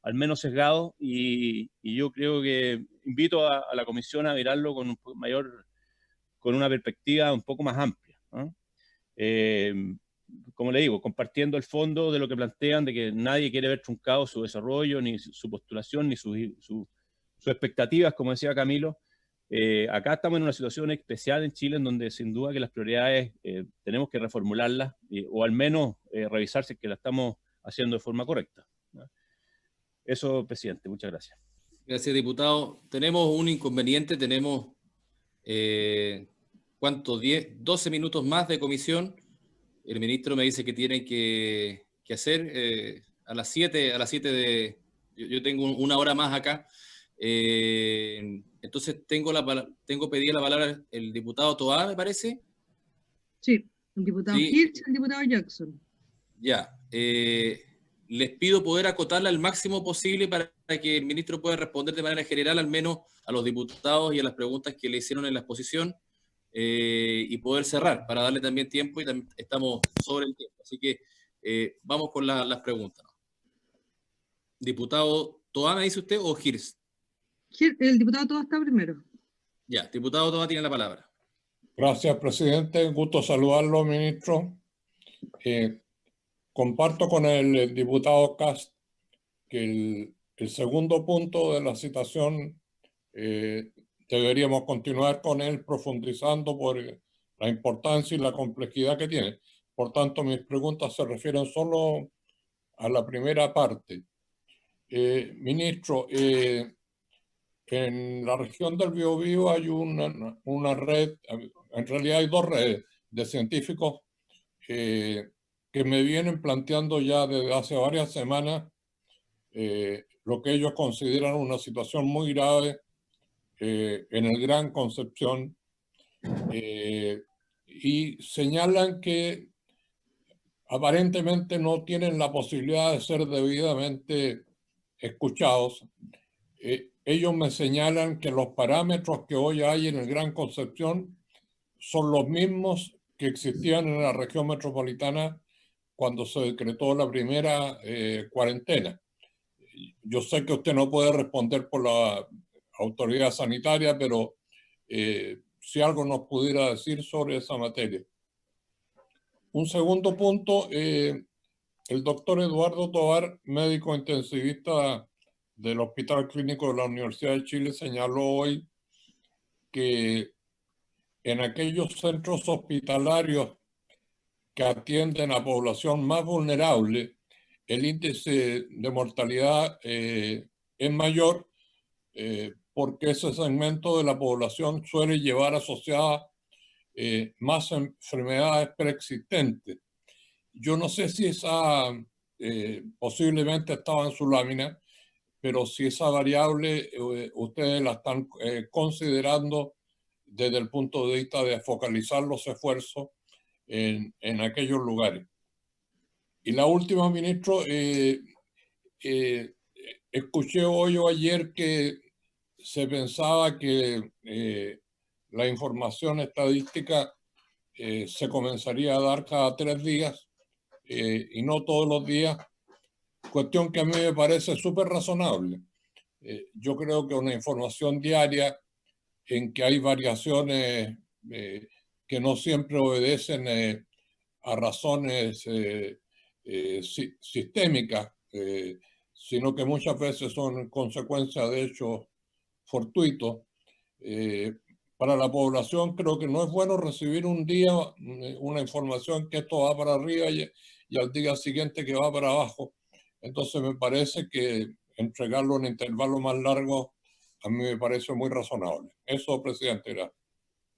al menos sesgado, y yo creo que invito a la comisión a mirarlo con una perspectiva un poco más amplia, ¿no? Como le digo, compartiendo el fondo de lo que plantean, de que nadie quiere ver truncado su desarrollo, ni su postulación, ni sus expectativas, como decía Camilo. Acá estamos en una situación especial en Chile en donde sin duda que las prioridades tenemos que reformularlas o al menos revisar si es que la estamos haciendo de forma correcta, ¿no? Eso, presidente, muchas gracias. Gracias, diputado. Tenemos un inconveniente, tenemos, ¿cuánto? 12 minutos más de comisión. El ministro me dice que tiene que hacer a las 7 yo tengo una hora más acá. Entonces tengo pedida la palabra el diputado Toá, me parece. Sí, el diputado Hirsch, el diputado Jackson. Ya. Les pido poder acotarla al máximo posible para que el ministro pueda responder de manera general, al menos a los diputados y a las preguntas que le hicieron en la exposición, y poder cerrar, para darle también tiempo, y también estamos sobre el tiempo. Así que vamos con las preguntas. Diputado Toá, ¿me dice usted, o Hirsch? El diputado Toá está primero. Ya, diputado Toá tiene la palabra. Gracias, presidente. Gusto saludarlo, ministro. Comparto con el diputado Cast que el segundo punto de la citación deberíamos continuar con él profundizando por la importancia y la complejidad que tiene. Por tanto, mis preguntas se refieren solo a la primera parte. Ministro, en la región del Biobío hay una red, en realidad hay dos redes de científicos que me vienen planteando ya desde hace varias semanas lo que ellos consideran una situación muy grave en el Gran Concepción, y señalan que aparentemente no tienen la posibilidad de ser debidamente escuchados. Ellos me señalan que los parámetros que hoy hay en el Gran Concepción son los mismos que existían en la región metropolitana cuando se decretó la primera cuarentena. Yo sé que usted no puede responder por la autoridad sanitaria, pero si algo nos pudiera decir sobre esa materia. Un segundo punto, el doctor Eduardo Tovar, médico intensivista del Hospital Clínico de la Universidad de Chile, señaló hoy que en aquellos centros hospitalarios que atienden a población más vulnerable, el índice de mortalidad es mayor porque ese segmento de la población suele llevar asociada más enfermedades preexistentes. Yo no sé si esa posiblemente estaba en su lámina, pero si esa variable ustedes la están considerando desde el punto de vista de focalizar los esfuerzos en aquellos lugares. Y la última, ministro, escuché hoy o ayer que se pensaba que la información estadística se comenzaría a dar cada 3 días y no todos los días, cuestión que a mí me parece súper razonable. Yo creo que una información diaria en que hay variaciones que no siempre obedecen a razones sistémicas, sino que muchas veces son consecuencia de hechos fortuitos. Para la población creo que no es bueno recibir un día una información que esto va para arriba y al día siguiente que va para abajo. Entonces me parece que entregarlo en intervalos más largos a mí me parece muy razonable. Eso, presidente, era.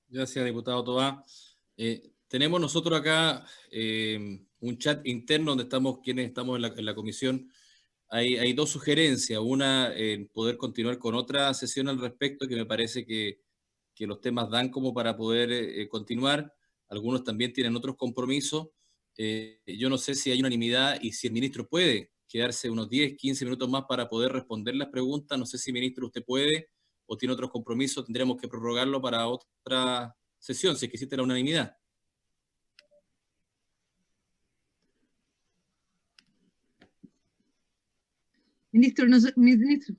Gracias, diputado Toá. Tenemos nosotros acá un chat interno donde estamos quienes estamos en la comisión. Hay dos sugerencias. Una, poder continuar con otra sesión al respecto, que me parece que los temas dan como para poder continuar. Algunos también tienen otros compromisos. Yo no sé si hay unanimidad y si el ministro puede quedarse unos 10, 15 minutos más para poder responder las preguntas. No sé si, ministro, usted puede o tiene otros compromisos. Tendríamos que prorrogarlo para otra sesión, si es que existe la unanimidad. Ministro, no sé, ministro.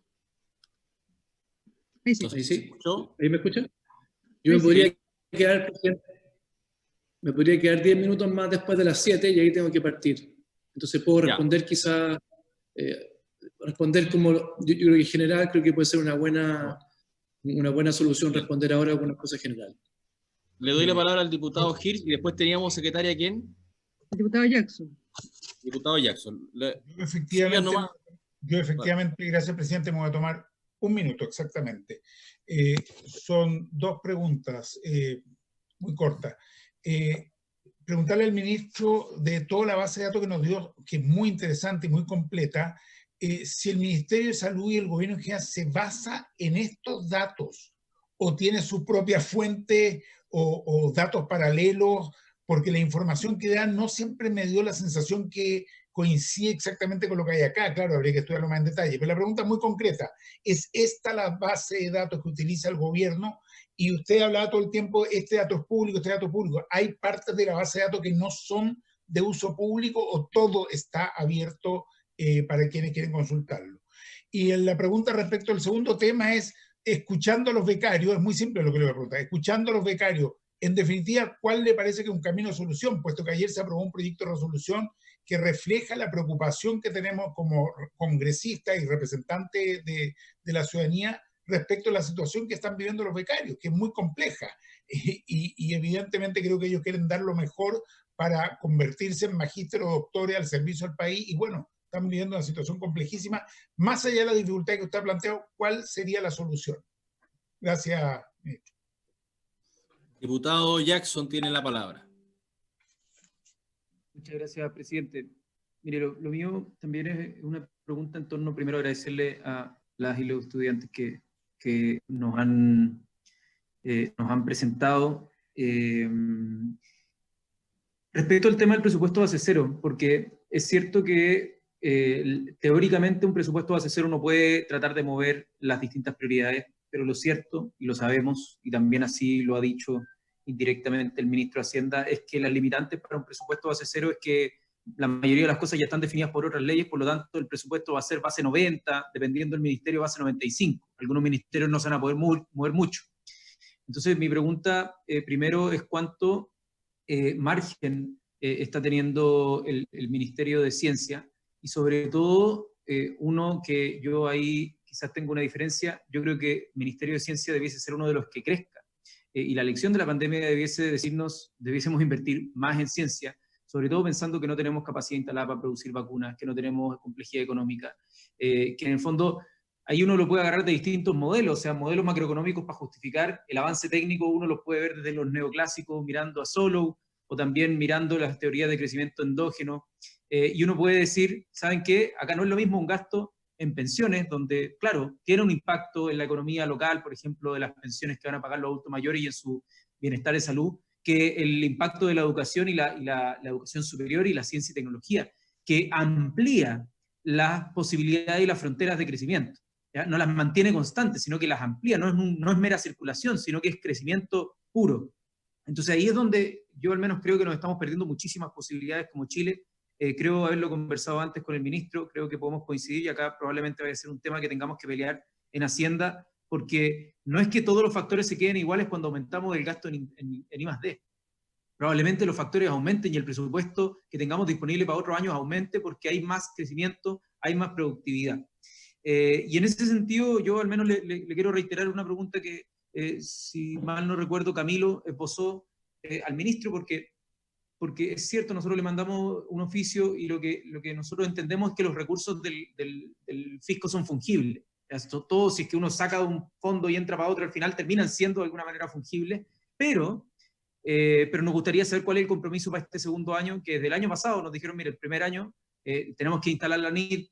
Ahí sí. Ahí sí. ¿Ahí me escuchan? Yo me podría quedar, presidente, me podría quedar 10 minutos más después de las 7 y ahí tengo que partir. Entonces puedo responder quizá, responder como, yo creo que en general creo que puede ser una buena solución responder ahora algunas cosas generales. Le doy la palabra al diputado Hirsch y después teníamos secretaria, ¿quién? El diputado Jackson. Diputado Jackson. Yo efectivamente, gracias presidente, me voy a tomar un minuto exactamente. Son dos preguntas muy cortas. Preguntarle al ministro de toda la base de datos que nos dio, que es muy interesante y muy completa, si el Ministerio de Salud y el gobierno en general se basa en estos datos o tiene su propia fuente o datos paralelos, porque la información que dan no siempre me dio la sensación que coincide exactamente con lo que hay acá. Claro, habría que estudiarlo más en detalle. Pero la pregunta es muy concreta. ¿Es esta la base de datos que utiliza el gobierno? Y usted hablaba todo el tiempo, este dato es público, este dato es público. ¿Hay partes de la base de datos que no son de uso público o todo está abierto para quienes quieren consultarlo? Y la pregunta respecto al segundo tema es, escuchando a los becarios, es muy simple lo que le voy a preguntar, escuchando a los becarios, en definitiva, ¿cuál le parece que es un camino de solución? Puesto que ayer se aprobó un proyecto de resolución que refleja la preocupación que tenemos como congresistas y representantes de la ciudadanía respecto a la situación que están viviendo los becarios, que es muy compleja. Y evidentemente creo que ellos quieren dar lo mejor para convertirse en magísteres o doctores al servicio del país. Y bueno, están viviendo una situación complejísima. Más allá de la dificultad que usted ha planteado, ¿cuál sería la solución? Gracias, ministro. Diputado Jackson tiene la palabra. Muchas gracias, presidente. Mire, lo mío también es una pregunta en torno, primero agradecerle a las y los estudiantes que nos han presentado. Respecto al tema del presupuesto base cero, porque es cierto que teóricamente un presupuesto base cero no puede tratar de mover las distintas prioridades, pero lo cierto, y lo sabemos, y también así lo ha dicho indirectamente el ministro de Hacienda, es que las limitantes para un presupuesto base cero es que la mayoría de las cosas ya están definidas por otras leyes, por lo tanto el presupuesto va a ser base 90, dependiendo del ministerio base 95. Algunos ministerios no se van a poder mover mucho. Entonces mi pregunta primero es cuánto margen está teniendo el Ministerio de Ciencia, y sobre todo uno que yo ahí quizás tengo una diferencia, yo creo que el Ministerio de Ciencia debiese ser uno de los que crezca, y la lección de la pandemia debiese decirnos, debiésemos invertir más en ciencia, sobre todo pensando que no tenemos capacidad instalada para producir vacunas, que no tenemos complejidad económica, que en el fondo ahí uno lo puede agarrar de distintos modelos, o sea, modelos macroeconómicos para justificar el avance técnico, uno los puede ver desde los neoclásicos mirando a Solow, o también mirando las teorías de crecimiento endógeno, y uno puede decir, ¿saben qué? Acá no es lo mismo un gasto en pensiones, donde, claro, tiene un impacto en la economía local, por ejemplo, de las pensiones que van a pagar los adultos mayores y en su bienestar de salud, que el impacto de la educación y la educación superior y la ciencia y tecnología, que amplía las posibilidades y las fronteras de crecimiento. ¿Ya? No las mantiene constantes, sino que las amplía, no es mera circulación, sino que es crecimiento puro. Entonces ahí es donde yo al menos creo que nos estamos perdiendo muchísimas posibilidades como Chile. Creo haberlo conversado antes con el ministro, creo que podemos coincidir y acá probablemente vaya a ser un tema que tengamos que pelear en Hacienda, porque no es que todos los factores se queden iguales cuando aumentamos el gasto en I+D. Probablemente los factores aumenten y el presupuesto que tengamos disponible para otros años aumente porque hay más crecimiento, hay más productividad. Y en ese sentido yo al menos le quiero reiterar una pregunta que, si mal no recuerdo, Camilo esbozó al ministro, porque porque es cierto, nosotros le mandamos un oficio y lo que nosotros entendemos es que los recursos del fisco son fungibles. Esto, todo, si es que uno saca de un fondo y entra para otro, al final terminan siendo de alguna manera fungibles, pero nos gustaría saber cuál es el compromiso para este segundo año, que desde el año pasado nos dijeron, mire, el primer año tenemos que instalar la NIT,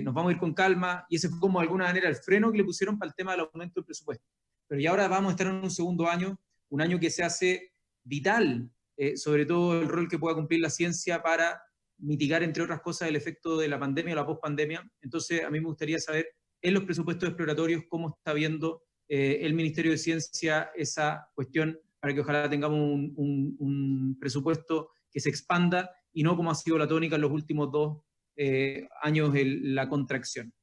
nos vamos a ir con calma, y ese fue como de alguna manera el freno que le pusieron para el tema del aumento del presupuesto. Pero ya ahora vamos a estar en un segundo año, un año que se hace vital, sobre todo el rol que pueda cumplir la ciencia para mitigar, entre otras cosas, el efecto de la pandemia o la pospandemia. Entonces, a mí me gustaría saber, en los presupuestos exploratorios, cómo está viendo el Ministerio de Ciencia esa cuestión, para que ojalá tengamos un presupuesto que se expanda, y no como ha sido la tónica en los últimos 2 años, la contracción.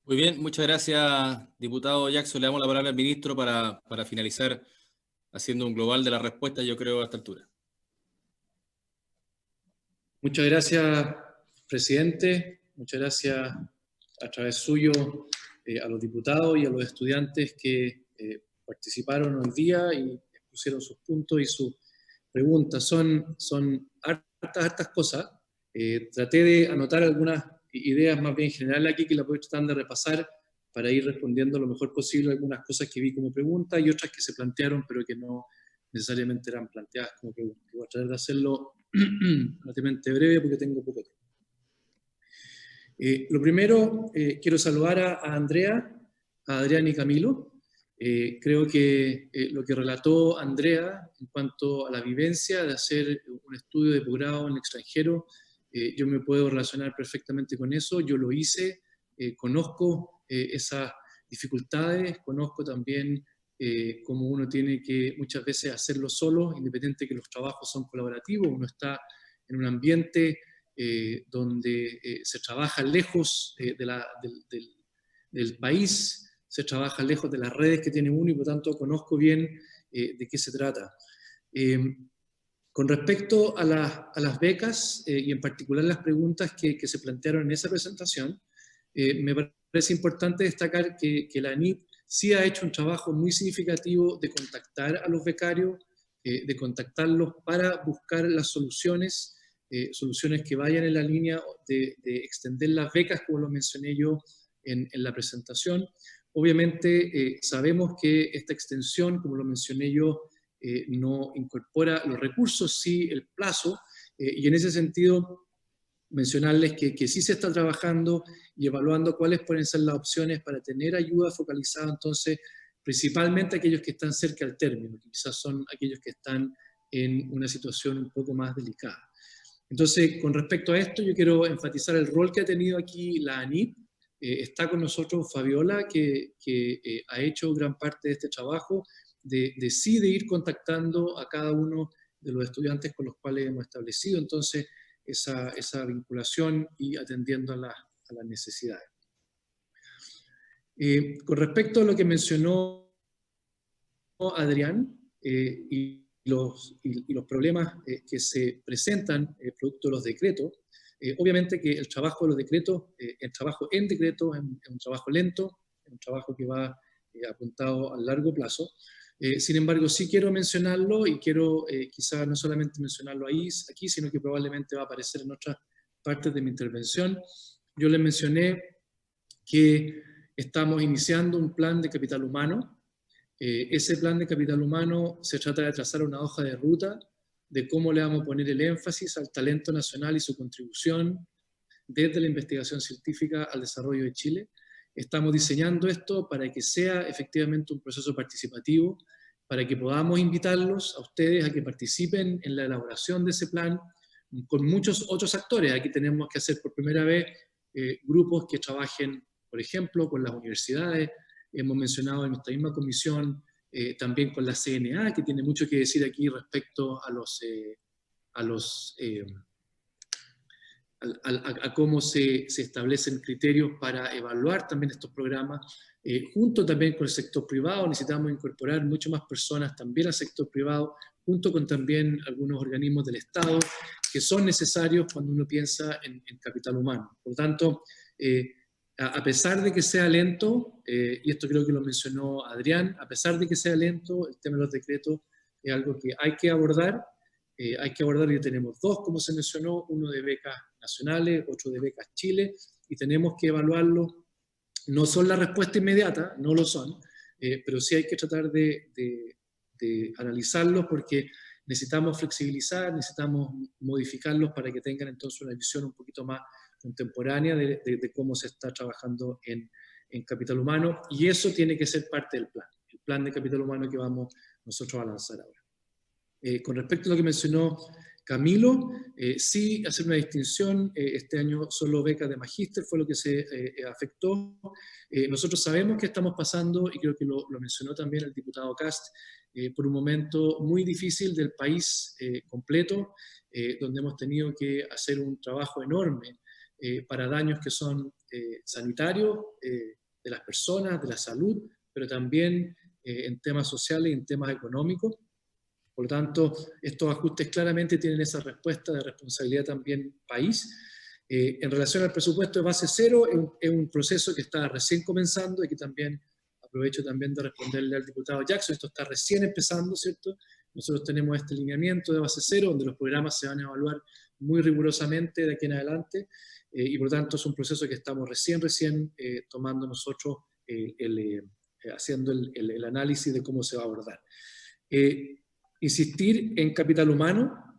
Muy bien, muchas gracias, diputado Jackson. Le damos la palabra al ministro para finalizar haciendo un global de la respuesta, yo creo, a esta altura. Muchas gracias, presidente. Muchas gracias a través suyo a los diputados y a los estudiantes que participaron hoy día y pusieron sus puntos y sus preguntas. Son hartas cosas. Traté de anotar algunas ideas más bien generales aquí que las voy tratando de repasar para ir respondiendo lo mejor posible a algunas cosas que vi como preguntas y otras que se plantearon pero que no necesariamente eran planteadas como preguntas. Voy a tratar de hacerlo relativamente breve porque tengo poco tiempo. Lo primero, quiero saludar a Andrea, a Adrián y Camilo. Creo que lo que relató Andrea en cuanto a la vivencia de hacer un estudio de posgrado en el extranjero, yo me puedo relacionar perfectamente con eso. Yo lo hice, conozco esas dificultades, conozco también cómo uno tiene que muchas veces hacerlo solo, independiente de que los trabajos son colaborativos. Uno está en un ambiente donde se trabaja lejos del país, se trabaja lejos de las redes que tiene uno y por tanto conozco bien de qué se trata. Con respecto a las becas y en particular las preguntas que se plantearon en esa presentación, me parece importante destacar que la ANIT sí ha hecho un trabajo muy significativo de contactar a los becarios, de contactarlos para buscar las soluciones que vayan en la línea de extender las becas, como lo mencioné yo en la presentación. Obviamente sabemos que esta extensión, como lo mencioné yo, no incorpora los recursos, sí el plazo, y en ese sentido mencionarles que sí se está trabajando y evaluando cuáles pueden ser las opciones para tener ayuda focalizada, entonces, principalmente aquellos que están cerca al término, que quizás son aquellos que están en una situación un poco más delicada. Entonces, con respecto a esto, yo quiero enfatizar el rol que ha tenido aquí la ANIT. Está con nosotros Fabiola, que ha hecho gran parte de este trabajo, de ir contactando a cada uno de los estudiantes con los cuales hemos establecido, entonces, esa vinculación y atendiendo a las necesidades. Con respecto a lo que mencionó Adrián y los problemas que se presentan producto de los decretos, obviamente que el trabajo de los decretos, el trabajo en decretos es un trabajo lento, es un trabajo que va apuntado a largo plazo. Sin embargo, sí quiero mencionarlo y quiero quizás no solamente mencionarlo aquí, sino que probablemente va a aparecer en otras partes de mi intervención. Yo les mencioné que estamos iniciando un plan de capital humano. Ese plan de capital humano se trata de trazar una hoja de ruta de cómo le vamos a poner el énfasis al talento nacional y su contribución desde la investigación científica al desarrollo de Chile. Estamos diseñando esto para que sea efectivamente un proceso participativo, para que podamos invitarlos a ustedes a que participen en la elaboración de ese plan con muchos otros actores. Aquí tenemos que hacer por primera vez grupos que trabajen, por ejemplo, con las universidades. Hemos mencionado en nuestra misma comisión también con la CNA, que tiene mucho que decir aquí respecto a cómo se establecen criterios para evaluar también estos programas. Junto también con el sector privado, necesitamos incorporar mucho más personas también al sector privado, junto con también algunos organismos del Estado, que son necesarios cuando uno piensa en capital humano. Por tanto, a pesar de que sea lento, y esto creo que lo mencionó Adrián, a pesar de que sea lento, el tema de los decretos es algo que hay que abordar. Y tenemos dos, como se mencionó, uno de becas nacionales, otro de becas Chile, y tenemos que evaluarlo. No son la respuesta inmediata, no lo son, pero sí hay que tratar de analizarlos porque necesitamos flexibilizar, necesitamos modificarlos para que tengan entonces una visión un poquito más contemporánea de cómo se está trabajando en capital humano, y eso tiene que ser parte del plan, el plan de capital humano que vamos nosotros a lanzar ahora. Con respecto a lo que mencionó Camilo, sí hacer una distinción, este año solo becas de magíster fue lo que se afectó. Nosotros sabemos que estamos pasando, y creo que lo mencionó también el diputado Cast, por un momento muy difícil del país completo, donde hemos tenido que hacer un trabajo enorme para daños que son sanitarios, de las personas, de la salud, pero también en temas sociales y en temas económicos. Por lo tanto, estos ajustes claramente tienen esa respuesta de responsabilidad también país. En relación al presupuesto de base cero, es un proceso que está recién comenzando y que también aprovecho también de responderle al diputado Jackson. Esto está recién empezando, ¿cierto? Nosotros tenemos este lineamiento de base cero, donde los programas se van a evaluar muy rigurosamente de aquí en adelante, y por lo tanto es un proceso que estamos recién tomando nosotros, haciendo el análisis de cómo se va a abordar. Insistir en capital humano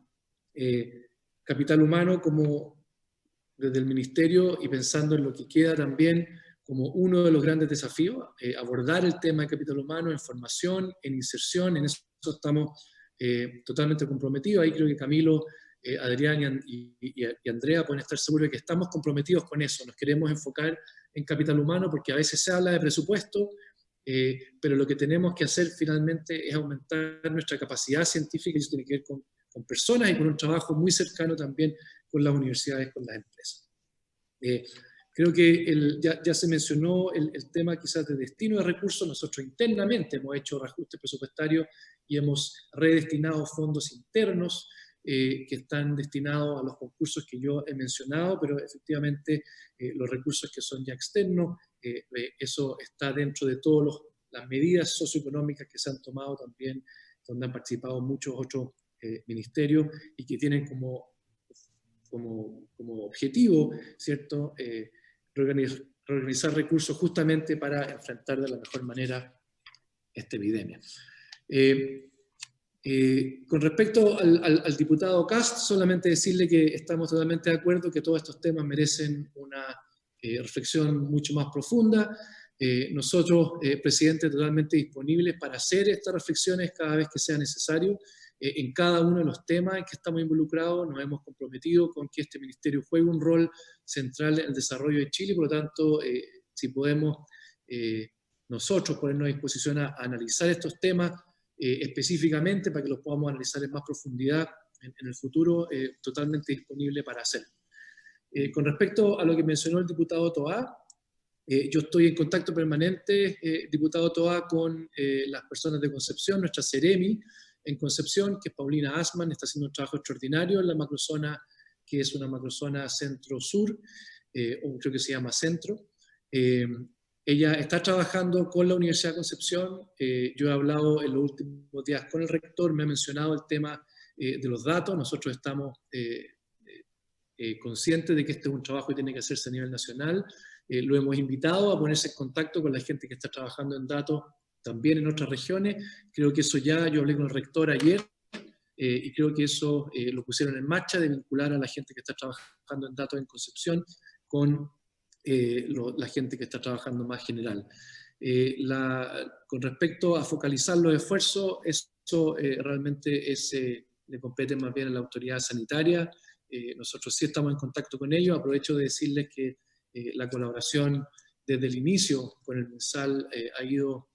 como desde el Ministerio y pensando en lo que queda también como uno de los grandes desafíos, abordar el tema de capital humano en formación, en inserción, en eso estamos totalmente comprometidos. Ahí creo que Camilo, Adrián y Andrea pueden estar seguros de que estamos comprometidos con eso. Nos queremos enfocar en capital humano porque a veces se habla de presupuesto, pero lo que tenemos que hacer finalmente es aumentar nuestra capacidad científica, y eso tiene que ver con personas y con un trabajo muy cercano también con las universidades, con las empresas. Creo que ya se mencionó el tema quizás de destino de recursos. Nosotros internamente hemos hecho reajustes presupuestarios y hemos redestinado fondos internos que están destinados a los concursos que yo he mencionado, pero efectivamente los recursos que son ya externos, eso está dentro de todas las medidas socioeconómicas que se han tomado también, donde han participado muchos otros ministerios y que tienen como objetivo, ¿cierto?, reorganizar recursos justamente para enfrentar de la mejor manera esta epidemia. Con respecto al diputado Cast, solamente decirle que estamos totalmente de acuerdo que todos estos temas merecen una reflexión mucho más profunda. Nosotros, presidente, totalmente disponibles para hacer estas reflexiones cada vez que sea necesario. En cada uno de los temas en que estamos involucrados nos hemos comprometido con que este ministerio juegue un rol central en el desarrollo de Chile. Por lo tanto, si podemos nosotros ponernos a disposición a analizar estos temas específicamente para que los podamos analizar en más profundidad en el futuro, totalmente disponible para hacerlo. Con respecto a lo que mencionó el diputado Toá, yo estoy en contacto permanente, diputado Toá, con las personas de Concepción, nuestra Ceremi en Concepción, que es Paulina Asman, está haciendo un trabajo extraordinario en la macrozona, que es una macrozona centro-sur, o creo que se llama centro. Ella está trabajando con la Universidad de Concepción. Yo he hablado en los últimos días con el rector, me ha mencionado el tema de los datos. Nosotros estamos conscientes de que este es un trabajo que tiene que hacerse a nivel nacional. Lo hemos invitado a ponerse en contacto con la gente que está trabajando en datos también en otras regiones. Creo que eso ya, yo hablé con el rector ayer, y creo que eso lo pusieron en marcha, de vincular a la gente que está trabajando en datos en Concepción con la gente que está trabajando más general. Con respecto a focalizar los esfuerzos, eso realmente le compete más bien a la autoridad sanitaria. Nosotros sí estamos en contacto con ellos. Aprovecho de decirles que la colaboración desde el inicio con el MinSal ha ido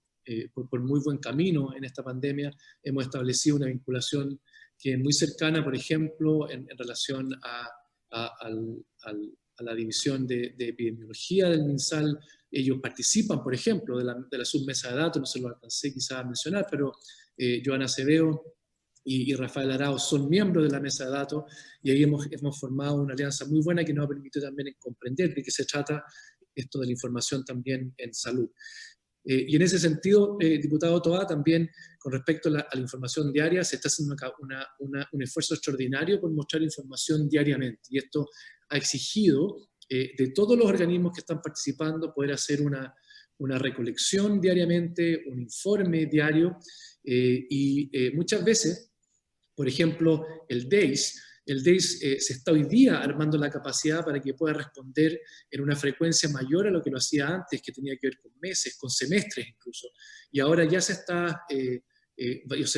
por muy buen camino en esta pandemia. Hemos establecido una vinculación que es muy cercana, por ejemplo, en relación a la división de epidemiología del MinSal. Ellos participan, por ejemplo, de la submesa de datos, no se lo alcancé quizás a mencionar, pero Joana Acevedo y Rafael Arao son miembros de la mesa de datos, y ahí hemos formado una alianza muy buena que nos ha permitido también comprender de qué se trata esto de la información también en salud. Y en ese sentido, diputado Toá, también con respecto a la información diaria, se está haciendo un esfuerzo extraordinario por mostrar información diariamente. Y esto ha exigido de todos los organismos que están participando poder hacer una recolección diariamente, un informe diario, y muchas veces, por ejemplo, el DEIS se está hoy día armando la capacidad para que pueda responder en una frecuencia mayor a lo que lo hacía antes, que tenía que ver con meses, con semestres incluso. Y ahora ya se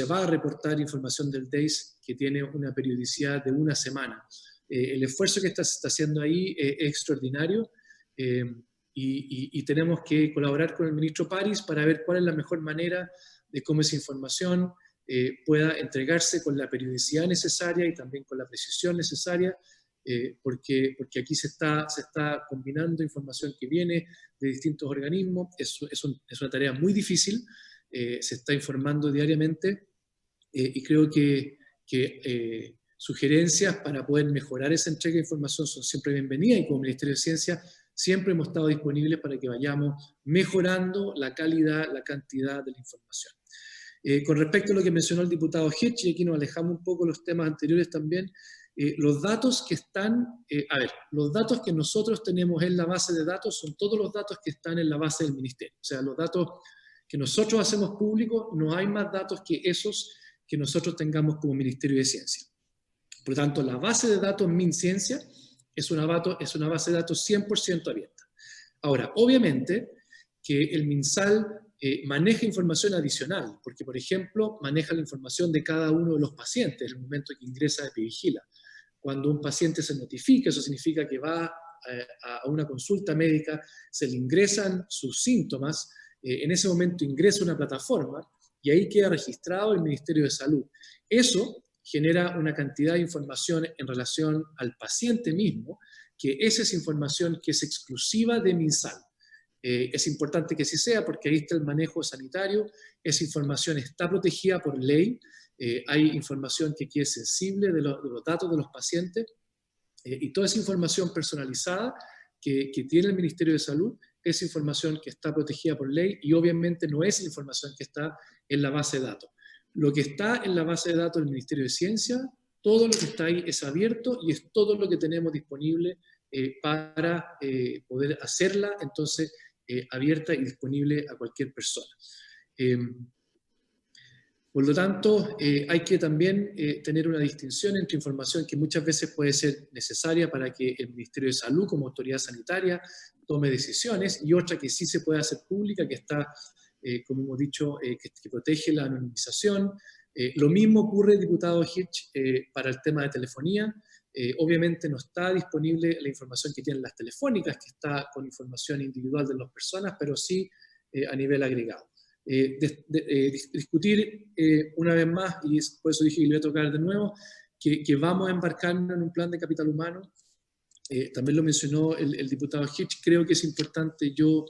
va a reportar información del DEIS que tiene una periodicidad de una semana. El esfuerzo que se está haciendo ahí es extraordinario, y tenemos que colaborar con el ministro París para ver cuál es la mejor manera de cómo esa información pueda entregarse con la periodicidad necesaria y también con la precisión necesaria, porque aquí se está combinando información que viene de distintos organismos. Es una tarea muy difícil, se está informando diariamente, y creo que sugerencias para poder mejorar esa entrega de información son siempre bienvenidas, y como Ministerio de Ciencia siempre hemos estado disponibles para que vayamos mejorando la calidad, la cantidad de la información. Con respecto a lo que mencionó el diputado Hirsch, y aquí nos alejamos un poco de los temas anteriores también, los datos que están, los datos que nosotros tenemos en la base de datos son todos los datos que están en la base del Ministerio. O sea, los datos que nosotros hacemos públicos, no hay más datos que esos que nosotros tengamos como Ministerio de Ciencia. Por lo tanto, la base de datos MinCiencia es una base de datos 100% abierta. Ahora, obviamente que el MinSal maneja información adicional, porque, por ejemplo, maneja la información de cada uno de los pacientes en el momento que ingresa a Epivigila. Cuando un paciente se notifica, eso significa que va a una consulta médica, se le ingresan sus síntomas, en ese momento ingresa a una plataforma y ahí queda registrado el Ministerio de Salud. Eso genera una cantidad de información en relación al paciente mismo, que esa es información que es exclusiva de MinSal. Es importante que así sea porque ahí está el manejo sanitario, esa información está protegida por ley, hay información que aquí es sensible de los datos de los pacientes, y toda esa información personalizada que tiene el Ministerio de Salud es información que está protegida por ley y obviamente no es información que está en la base de datos. Lo que está en la base de datos del Ministerio de Ciencia, todo lo que está ahí es abierto y es todo lo que tenemos disponible para poder hacerla, entonces, abierta y disponible a cualquier persona. Por lo tanto, hay que también tener una distinción entre información que muchas veces puede ser necesaria para que el Ministerio de Salud, como autoridad sanitaria, tome decisiones, y otra que sí se puede hacer pública, que está, como hemos dicho, que protege la anonimización. Lo mismo ocurre, diputado Hirsch, para el tema de telefonía. Obviamente no está disponible la información que tienen las telefónicas, que está con información individual de las personas, pero sí a nivel agregado. Discutir una vez más, y por eso dije que le voy a tocar de nuevo, que vamos a embarcarnos en un plan de capital humano. También lo mencionó el diputado Hirsch. Creo que es importante. Yo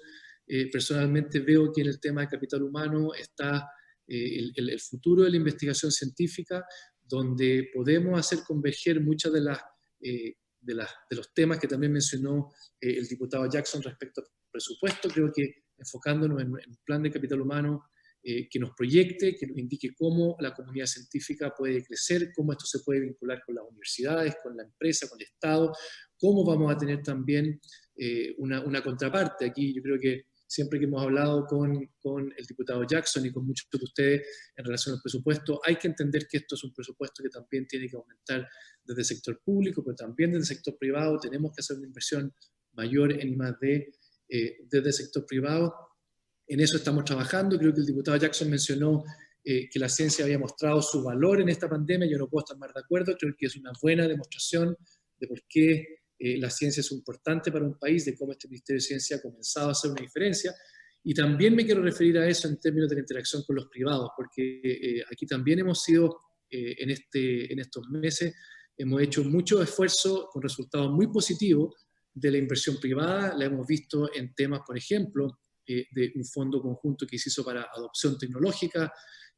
personalmente veo que en el tema de capital humano está el futuro de la investigación científica, donde podemos hacer converger muchas de los temas que también mencionó el diputado Jackson respecto al presupuesto. Creo que enfocándonos en un plan de capital humano que nos proyecte, que nos indique cómo la comunidad científica puede crecer, cómo esto se puede vincular con las universidades, con la empresa, con el Estado, cómo vamos a tener también una contraparte. Aquí yo creo que siempre que hemos hablado con el diputado Jackson y con muchos de ustedes en relación al presupuesto, hay que entender que esto es un presupuesto que también tiene que aumentar desde el sector público, pero también desde el sector privado. Tenemos que hacer una inversión mayor en I+D desde el sector privado. En eso estamos trabajando. Creo que el diputado Jackson mencionó que la ciencia había mostrado su valor en esta pandemia. Yo no puedo estar más de acuerdo. Creo que es una buena demostración de por qué la ciencia es importante para un país, de cómo este Ministerio de Ciencia ha comenzado a hacer una diferencia. Y también me quiero referir a eso en términos de la interacción con los privados, porque aquí también hemos sido, en estos meses, hemos hecho mucho esfuerzo con resultados muy positivos de la inversión privada. La hemos visto en temas, por ejemplo, de un fondo conjunto que se hizo para adopción tecnológica,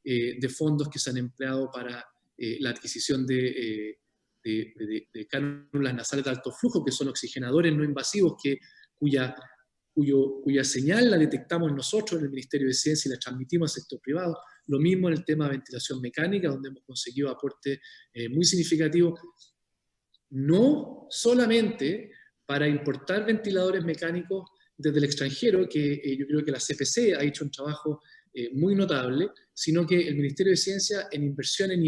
de fondos que se han empleado para la adquisición de cánulas nasales de alto flujo, que son oxigenadores no invasivos, cuya cuya señal la detectamos nosotros en el Ministerio de Ciencia y la transmitimos al sector privado. Lo mismo en el tema de ventilación mecánica, donde hemos conseguido aportes muy significativos, no solamente para importar ventiladores mecánicos desde el extranjero, que yo creo que la CPC ha hecho un trabajo muy notable, sino que el Ministerio de Ciencia en inversión en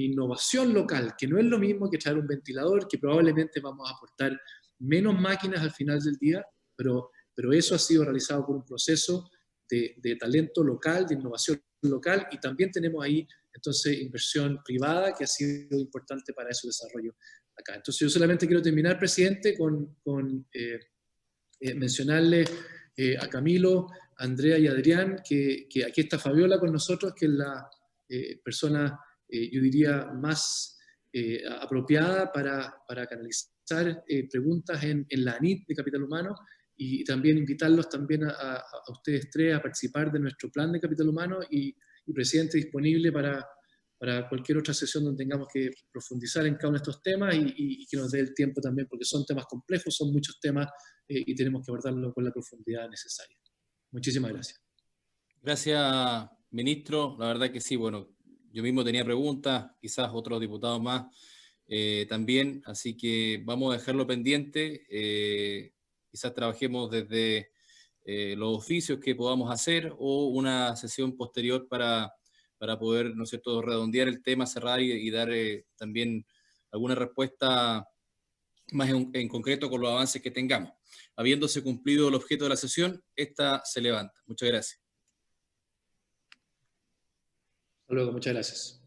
innovación local, que no es lo mismo que traer un ventilador, que probablemente vamos a aportar menos máquinas al final del día, pero eso ha sido realizado por un proceso de talento local, de innovación local, y también tenemos ahí entonces inversión privada que ha sido importante para ese desarrollo acá. Entonces yo solamente quiero terminar, presidente, con mencionarle a Camilo, Andrea y Adrián que aquí está Fabiola con nosotros, que es la persona, yo diría, más apropiada para canalizar preguntas en la ANIT de Capital Humano, y también invitarlos también a ustedes tres a participar de nuestro plan de Capital Humano, y presidente disponible para cualquier otra sesión donde tengamos que profundizar en cada uno de estos temas y que nos dé el tiempo también, porque son temas complejos, son muchos temas y tenemos que abordarlo con la profundidad necesaria. Muchísimas gracias. Gracias, ministro. La verdad que sí, bueno, yo mismo tenía preguntas, quizás otros diputados más también, así que vamos a dejarlo pendiente. Quizás trabajemos desde los oficios que podamos hacer o una sesión posterior para poder, ¿no es cierto?, redondear el tema, cerrar y dar también alguna respuesta más en concreto con los avances que tengamos. Habiéndose cumplido el objeto de la sesión, esta se levanta. Muchas gracias. Hasta luego, muchas gracias.